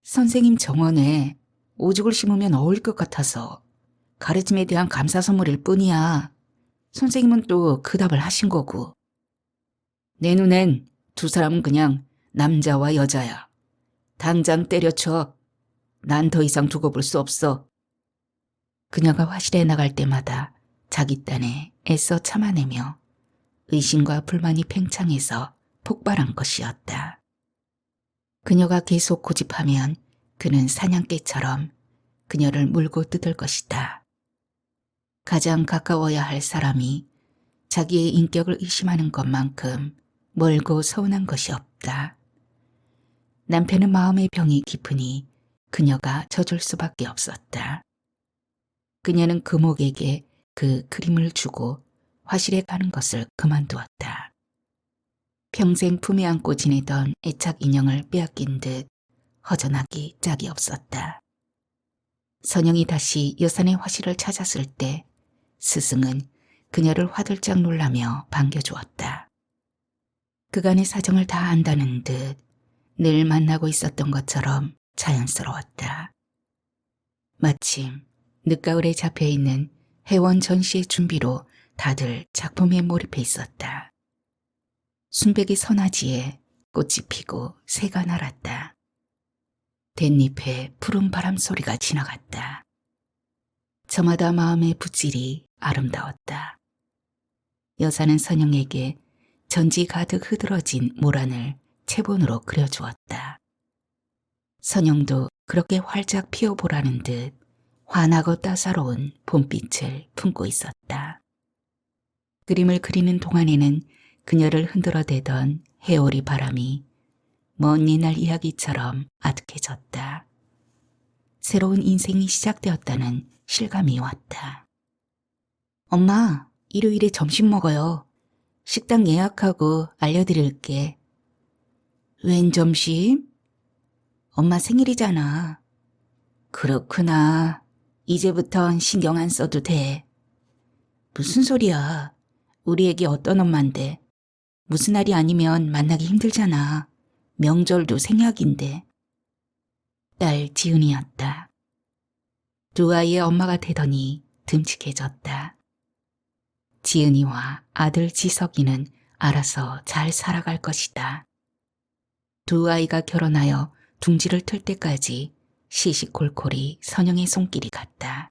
선생님 정원에 오죽을 심으면 어울릴 것 같아서 가르침에 대한 감사 선물일 뿐이야. 선생님은 또 그 답을 하신 거고. 내 눈엔 두 사람은 그냥 남자와 여자야. 당장 때려쳐. 난 더 이상 두고 볼 수 없어. 그녀가 화실에 나갈 때마다 자기 딴에 애써 참아내며 의심과 불만이 팽창해서 폭발한 것이었다. 그녀가 계속 고집하면 그는 사냥개처럼 그녀를 물고 뜯을 것이다. 가장 가까워야 할 사람이 자기의 인격을 의심하는 것만큼 멀고 서운한 것이 없다. 남편은 마음의 병이 깊으니 그녀가 져줄 수밖에 없었다. 그녀는 금옥에게 그 그림을 주고 화실에 가는 것을 그만두었다. 평생 품에 안고 지내던 애착 인형을 빼앗긴 듯 허전하기 짝이 없었다. 선영이 다시 여산의 화실을 찾았을 때 스승은 그녀를 화들짝 놀라며 반겨주었다. 그간의 사정을 다 안다는 듯 늘 만나고 있었던 것처럼 자연스러웠다. 마침 늦가을에 잡혀있는 회원 전시의 준비로 다들 작품에 몰입해 있었다. 순백의 선화지에 꽃이 피고 새가 날았다. 댄잎에 푸른 바람 소리가 지나갔다. 저마다 마음의 붓질이 아름다웠다. 여사는 선영에게 전지 가득 흐드러진 모란을 채본으로 그려주었다. 선영도 그렇게 활짝 피어보라는 듯 환하고 따사로운 봄빛을 품고 있었다. 그림을 그리는 동안에는 그녀를 흔들어대던 해오리 바람이 먼 옛날 이야기처럼 아득해졌다. 새로운 인생이 시작되었다는 실감이 왔다. 엄마, 일요일에 점심 먹어요. 식당 예약하고 알려드릴게. 웬 점심? 엄마 생일이잖아. 그렇구나. 이제부턴 신경 안 써도 돼. 무슨 소리야. 우리 애기 어떤 엄마인데. 무슨 날이 아니면 만나기 힘들잖아. 명절도 생약인데. 딸 지은이었다. 두 아이의 엄마가 되더니 듬직해졌다. 지은이와 아들 지석이는 알아서 잘 살아갈 것이다. 두 아이가 결혼하여 둥지를 틀 때까지 시시콜콜이 선영의 손길이 갔다.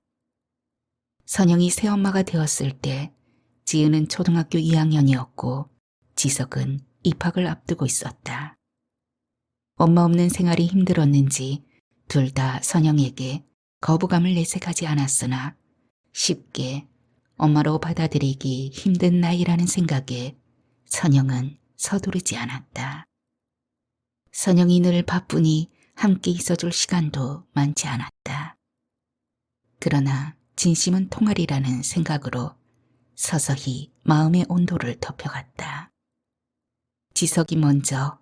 선영이 새엄마가 되었을 때 지은은 초등학교 2학년이었고 지석은 입학을 앞두고 있었다. 엄마 없는 생활이 힘들었는지 둘 다 선영에게 거부감을 내색하지 않았으나 쉽게 엄마로 받아들이기 힘든 나이라는 생각에 선영은 서두르지 않았다. 선영이 늘 바쁘니 함께 있어줄 시간도 많지 않았다. 그러나 진심은 통하리라는 생각으로 서서히 마음의 온도를 덮여갔다. 지석이 먼저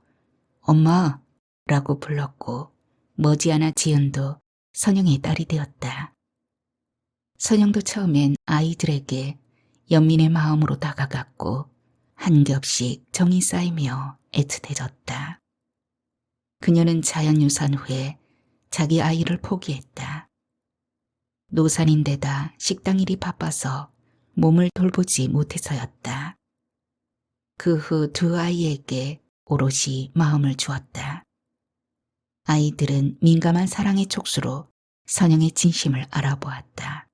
엄마라고 불렀고 머지않아 지은도 선영의 딸이 되었다. 선영도 처음엔 아이들에게 연민의 마음으로 다가갔고 한 겹씩 정이 쌓이며 애틋해졌다. 그녀는 자연유산 후에 자기 아이를 포기했다. 노산인데다 식당 일이 바빠서 몸을 돌보지 못해서였다. 그 후 두 아이에게 오롯이 마음을 주었다. 아이들은 민감한 사랑의 촉수로 선영의 진심을 알아보았다.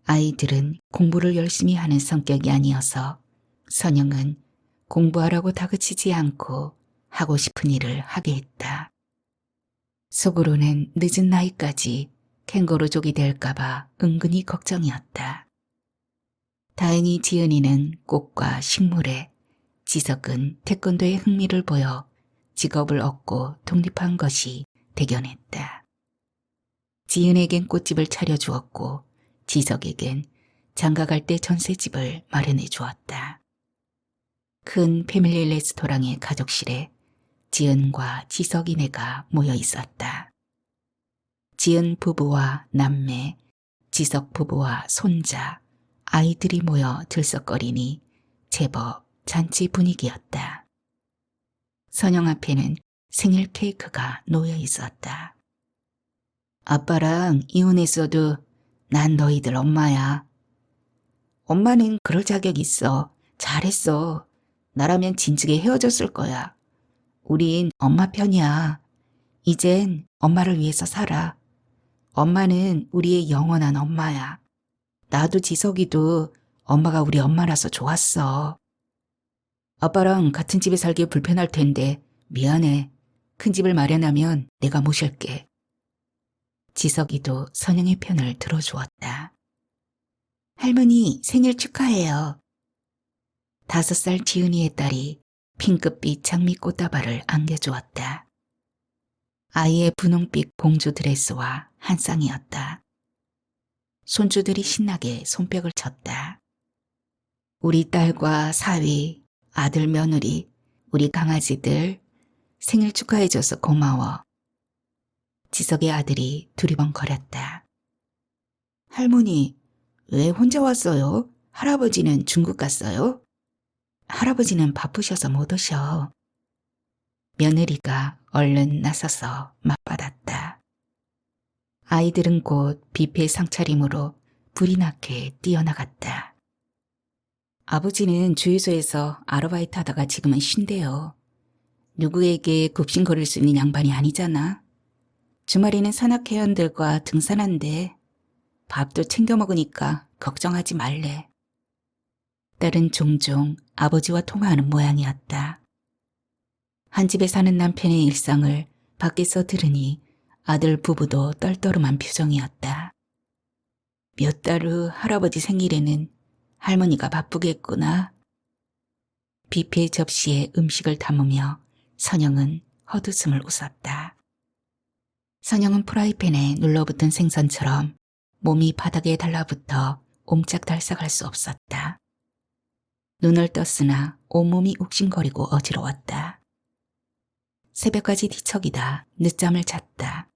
아이들은 공부를 열심히 하는 성격이 아니어서 선영은 공부하라고 다그치지 않고 하고 싶은 일을 하게 했다. 속으로는 늦은 나이까지 캥거루족이 될까봐 은근히 걱정이었다. 다행히 지은이는 꽃과 식물에, 지석은 태권도에 흥미를 보여 직업을 얻고 독립한 것이 대견했다. 지은에겐 꽃집을 차려주었고 지석에겐 장가갈 때 전셋집을 마련해 주었다. 큰 패밀리 레스토랑의 가족실에 지은과 지석이네가 모여 있었다. 지은 부부와 남매, 지석 부부와 손자, 아이들이 모여 들썩거리니 제법 잔치 분위기였다. 선영 앞에는 생일 케이크가 놓여 있었다. 아빠랑 이혼했어도 난 너희들 엄마야. 엄마는 그럴 자격 있어. 잘했어. 나라면 진즉에 헤어졌을 거야. 우린 엄마 편이야. 이젠 엄마를 위해서 살아. 엄마는 우리의 영원한 엄마야. 나도 지석이도 엄마가 우리 엄마라서 좋았어. 아빠랑 같은 집에 살기 불편할 텐데 미안해. 큰 집을 마련하면 내가 모실게. 지석이도 선영의 편을 들어주었다. 할머니 생일 축하해요. 5살 지은이의 딸이 핑크빛 장미 꽃다발을 안겨주었다. 아이의 분홍빛 공주 드레스와 한 쌍이었다. 손주들이 신나게 손뼉을 쳤다. 우리 딸과 사위, 아들 며느리, 우리 강아지들 생일 축하해줘서 고마워. 지석의 아들이 두리번거렸다. 할머니, 왜 혼자 왔어요? 할아버지는 중국 갔어요? 할아버지는 바쁘셔서 못 오셔. 며느리가 얼른 나서서 맞받았다. 아이들은 곧 뷔페 상차림으로 불이 나게 뛰어나갔다. 아버지는 주유소에서 아르바이트 하다가 지금은 쉰대요. 누구에게 굽신거릴 수 있는 양반이 아니잖아. 주말에는 산악회원들과 등산한대. 밥도 챙겨 먹으니까 걱정하지 말래. 딸은 종종 아버지와 통화하는 모양이었다. 한 집에 사는 남편의 일상을 밖에서 들으니 아들 부부도 떨떠름한 표정이었다. 몇 달 후 할아버지 생일에는 할머니가 바쁘겠구나. 뷔페 접시에 음식을 담으며 선영은 헛웃음을 웃었다. 선영은 프라이팬에 눌러붙은 생선처럼 몸이 바닥에 달라붙어 옴짝달싹할 수 없었다. 눈을 떴으나 온몸이 욱신거리고 어지러웠다. 새벽까지 뒤척이다 늦잠을 잤다.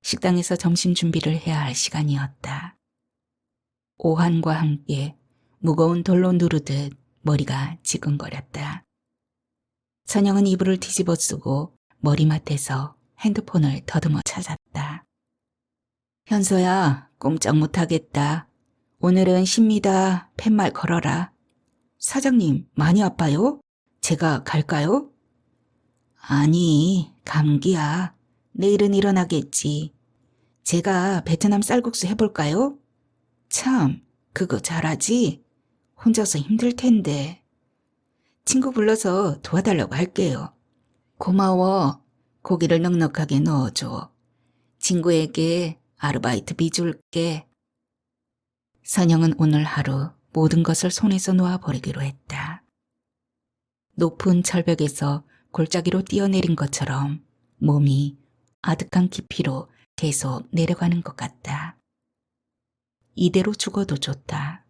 식당에서 점심 준비를 해야 할 시간이었다. 오한과 함께 무거운 돌로 누르듯 머리가 지근거렸다. 선영은 이불을 뒤집어 쓰고 머리맡에서 핸드폰을 더듬어 찾았다. 현서야, 꼼짝 못하겠다. 오늘은 쉽니다. 팻말 걸어라. 사장님, 많이 아파요? 제가 갈까요? 아니, 감기야. 내일은 일어나겠지. 제가 베트남 쌀국수 해볼까요? 참, 그거 잘하지? 혼자서 힘들 텐데. 친구 불러서 도와달라고 할게요. 고마워. 고기를 넉넉하게 넣어줘. 친구에게 아르바이트비 줄게. 선영은 오늘 하루 모든 것을 손에서 놓아버리기로 했다. 높은 절벽에서 골짜기로 뛰어내린 것처럼 몸이 아득한 깊이로 계속 내려가는 것 같다. 이대로 죽어도 좋다.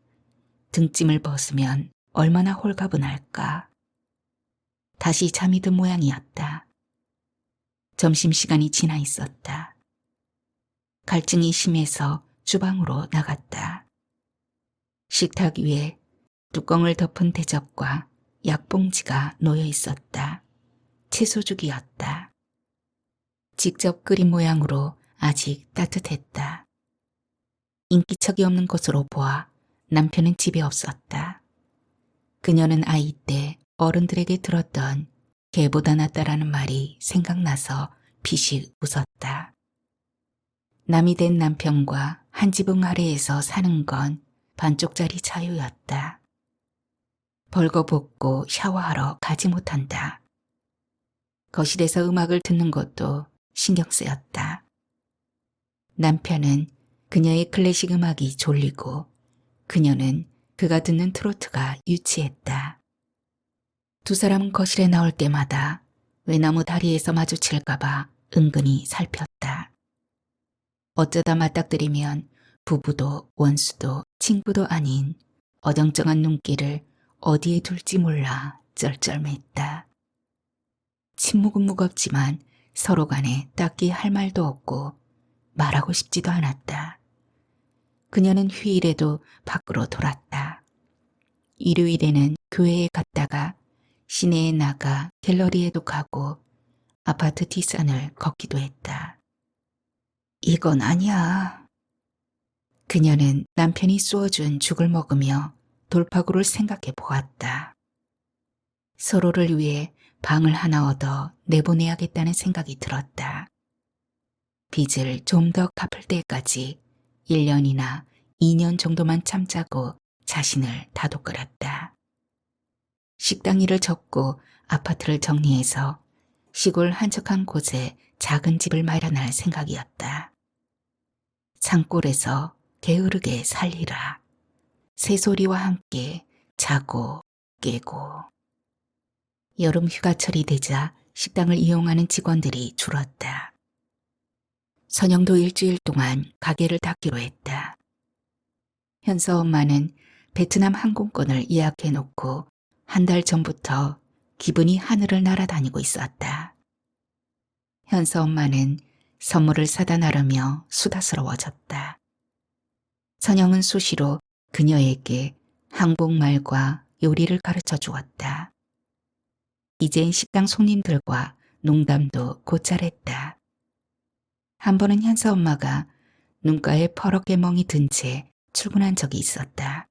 등짐을 벗으면 얼마나 홀가분할까. 다시 잠이 든 모양이었다. 점심시간이 지나 있었다. 갈증이 심해서 주방으로 나갔다. 식탁 위에 뚜껑을 덮은 대접과 약봉지가 놓여 있었다. 채소죽이었다. 직접 끓인 모양으로 아직 따뜻했다. 인기척이 없는 것으로 보아 남편은 집에 없었다. 그녀는 아이 때 어른들에게 들었던 개보다 낫다라는 말이 생각나서 피식 웃었다. 남이 된 남편과 한 지붕 아래에서 사는 건 반쪽짜리 자유였다. 벌거벗고 샤워하러 가지 못한다. 거실에서 음악을 듣는 것도 신경 쓰였다. 남편은 그녀의 클래식 음악이 졸리고 그녀는 그가 듣는 트로트가 유치했다. 두 사람은 거실에 나올 때마다 외나무 다리에서 마주칠까봐 은근히 살폈다. 어쩌다 맞닥뜨리면 부부도 원수도 친구도 아닌 어정쩡한 눈길을 어디에 둘지 몰라 쩔쩔맸다. 침묵은 무겁지만 서로 간에 딱히 할 말도 없고 말하고 싶지도 않았다. 그녀는 휴일에도 밖으로 돌았다. 일요일에는 교회에 갔다가 시내에 나가 갤러리에도 가고 아파트 뒷산을 걷기도 했다. 이건 아니야. 그녀는 남편이 쏘아준 죽을 먹으며 돌파구를 생각해 보았다. 서로를 위해 방을 하나 얻어 내보내야겠다는 생각이 들었다. 빚을 좀 더 갚을 때까지 1년이나 2년 정도만 참자고 자신을 다독거렸다. 식당 일을 접고 아파트를 정리해서 시골 한적한 곳에 작은 집을 마련할 생각이었다. 산골에서 게으르게 살리라. 새소리와 함께 자고 깨고. 여름 휴가철이 되자 식당을 이용하는 직원들이 줄었다. 선영도 일주일 동안 가게를 닫기로 했다. 현서 엄마는 베트남 항공권을 예약해 놓고 한 달 전부터 기분이 하늘을 날아다니고 있었다. 현서 엄마는 선물을 사다 나르며 수다스러워졌다. 선영은 수시로 그녀에게 한국말과 요리를 가르쳐 주었다. 이젠 식당 손님들과 농담도 곧잘했다. 한 번은 현서 엄마가 눈가에 퍼렇게 멍이 든 채 출근한 적이 있었다.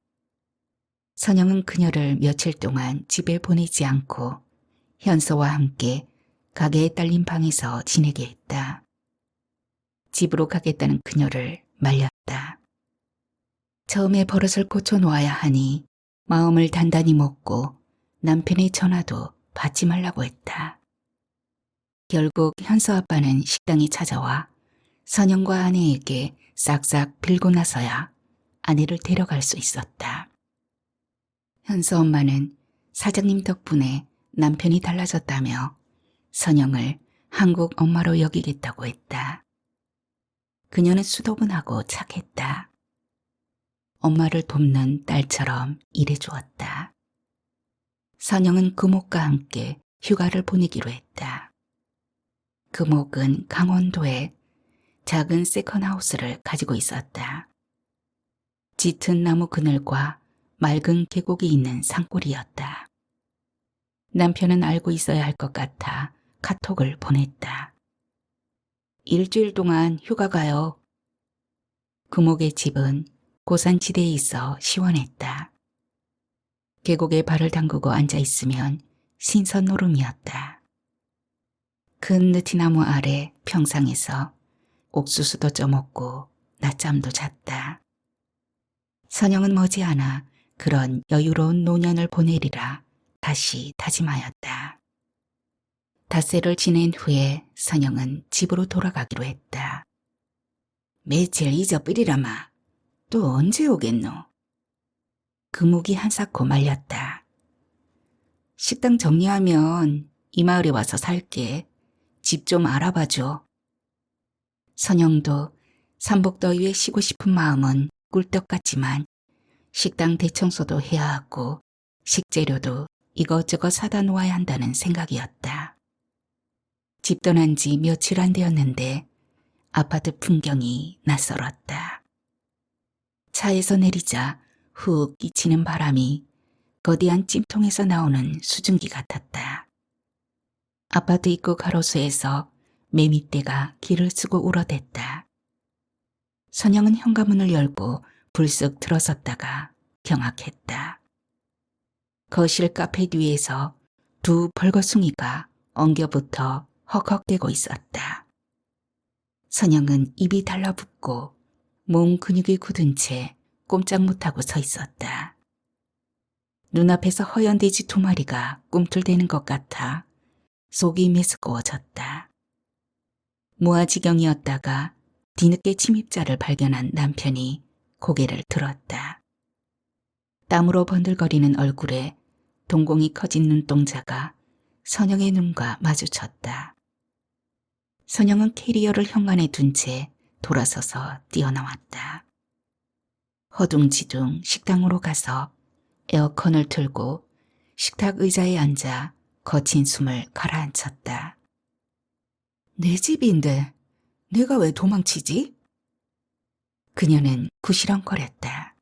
선영은 그녀를 며칠 동안 집에 보내지 않고 현서와 함께 가게에 딸린 방에서 지내게 했다. 집으로 가겠다는 그녀를 말렸다. 처음에 버릇을 고쳐놓아야 하니 마음을 단단히 먹고 남편의 전화도 받지 말라고 했다. 결국 현서 아빠는 식당에 찾아와 선영과 아내에게 싹싹 빌고 나서야 아내를 데려갈 수 있었다. 현서 엄마는 사장님 덕분에 남편이 달라졌다며 선영을 한국 엄마로 여기겠다고 했다. 그녀는 수도분하고 착했다. 엄마를 돕는 딸처럼 일해주었다. 선영은 금옥과 함께 휴가를 보내기로 했다. 금옥은 강원도에 작은 세컨하우스를 가지고 있었다. 짙은 나무 그늘과 맑은 계곡이 있는 산골이었다. 남편은 알고 있어야 할 것 같아 카톡을 보냈다. 일주일 동안 휴가 가요. 금옥의 집은 고산지대에 있어 시원했다. 계곡에 발을 담그고 앉아있으면 신선 노름이었다. 큰 느티나무 아래 평상에서 옥수수도 쪄먹고 낮잠도 잤다. 선영은 머지않아 그런 여유로운 노년을 보내리라 다시 다짐하였다. 닷새를 지낸 후에 선영은 집으로 돌아가기로 했다. 며칠 잊어버리라마. 또 언제 오겠노? 금옥이 한사코 말렸다. 식당 정리하면 이 마을에 와서 살게. 집 좀 알아봐줘. 선영도 삼복더위에 쉬고 싶은 마음은 꿀떡 같지만 식당 대청소도 해야 하고 식재료도 이것저것 사다 놓아야 한다는 생각이었다. 집 떠난 지 며칠 안 되었는데 아파트 풍경이 낯설었다. 차에서 내리자 훅 끼치는 바람이 거대한 찜통에서 나오는 수증기 같았다. 아파트 입구 가로수에서 매미떼가 길을 쓰고 울어댔다. 선영은 현관문을 열고 불쑥 들어섰다가 경악했다. 거실 카페 뒤에서 두 벌거숭이가 엉겨붙어 헉헉대고 있었다. 선영은 입이 달라붙고 몸 근육이 굳은 채 꼼짝 못하고 서 있었다. 눈앞에서 허연 돼지 두 마리가 꿈틀대는 것 같아 속이 메스꺼워졌다. 무아지경이었다가 뒤늦게 침입자를 발견한 남편이 고개를 들었다. 땀으로 번들거리는 얼굴에 동공이 커진 눈동자가 선영의 눈과 마주쳤다. 선영은 캐리어를 현관에 둔 채 돌아서서 뛰어나왔다. 허둥지둥 식당으로 가서 에어컨을 틀고 식탁 의자에 앉아 거친 숨을 가라앉혔다. 내 집인데 내가 왜 도망치지? 그녀는 구시렁거렸다.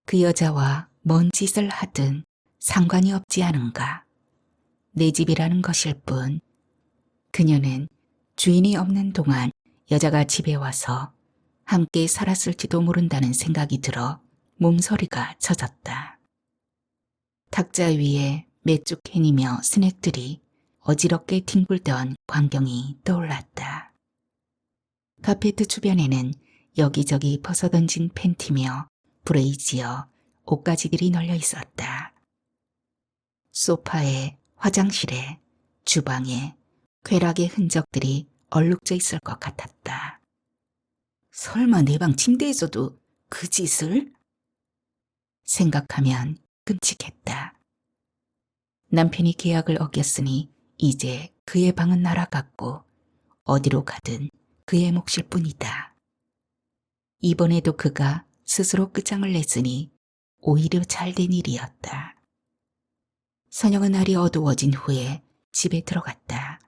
그 여자와 뭔 짓을 하든 상관이 없지 않은가. 내 집이라는 것일 뿐. 그녀는 주인이 없는 동안 여자가 집에 와서 함께 살았을지도 모른다는 생각이 들어 몸서리가 젖었다. 탁자 위에 맥주 캔이며 스낵들이 어지럽게 뒹굴던 광경이 떠올랐다. 카페트 주변에는 여기저기 벗어던진 팬티며 브레이지어, 옷가지들이 널려 있었다. 소파에, 화장실에, 주방에 쾌락의 흔적들이 얼룩져 있을 것 같았다. 설마 내 방 침대에서도 그 짓을? 생각하면 끔찍했다. 남편이 계약을 어겼으니 이제 그의 방은 날아갔고 어디로 가든 그의 몫일 뿐이다. 이번에도 그가 스스로 끝장을 냈으니 오히려 잘된 일이었다. 선영은 날이 어두워진 후에 집에 들어갔다.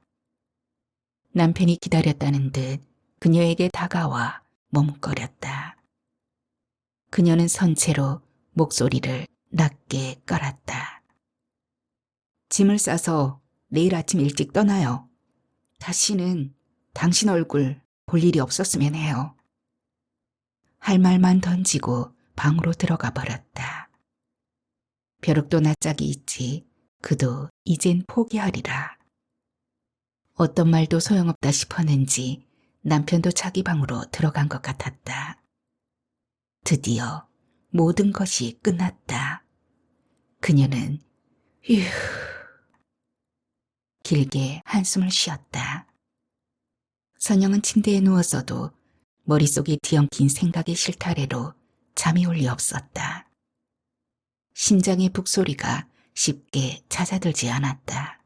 남편이 기다렸다는 듯 그녀에게 다가와 머뭇거렸다. 그녀는 선체로 목소리를 낮게 깔았다. 짐을 싸서 내일 아침 일찍 떠나요. 다시는 당신 얼굴 볼 일이 없었으면 해요. 할 말만 던지고 방으로 들어가 버렸다. 벼룩도 낯짝이 있지 그도 이젠 포기하리라. 어떤 말도 소용없다 싶었는지 남편도 자기 방으로 들어간 것 같았다. 드디어 모든 것이 끝났다. 그녀는 휴 길게 한숨을 쉬었다. 선영은 침대에 누웠어도 머릿속이 뒤엉킨 생각의 실타래로 잠이 올 리 없었다. 심장의 북소리가 쉽게 잦아들지 않았다.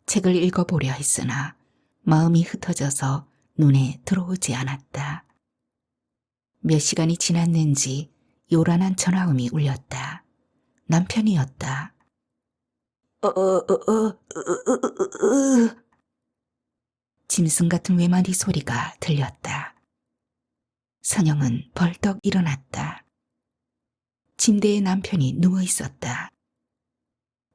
책을 읽어보려 했으나 마음이 흩어져서 눈에 들어오지 않았다. 몇 시간이 지났는지 요란한 전화음이 울렸다. 남편이었다. 짐승 같은 외마디 소리가 들렸다. 선영은 벌떡 일어났다. 침대에 남편이 누워 있었다.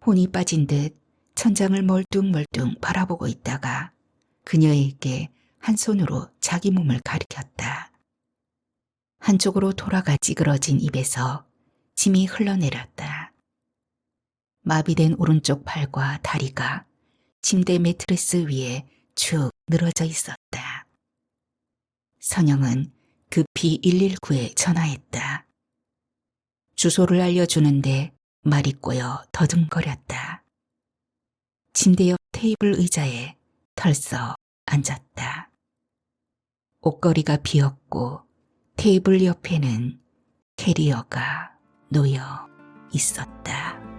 혼이 빠진 듯 천장을 멀뚱멀뚱 바라보고 있다가 그녀에게 한 손으로 자기 몸을 가리켰다. 한쪽으로 돌아가 찌그러진 입에서 침이 흘러내렸다. 마비된 오른쪽 팔과 다리가 침대 매트리스 위에 축 늘어져 있었다. 선영은 급히 119에 전화했다. 주소를 알려주는데 말이 꼬여 더듬거렸다. 침대 옆 테이블 의자에 털썩 앉았다. 옷걸이가 비었고 테이블 옆에는 캐리어가 놓여 있었다.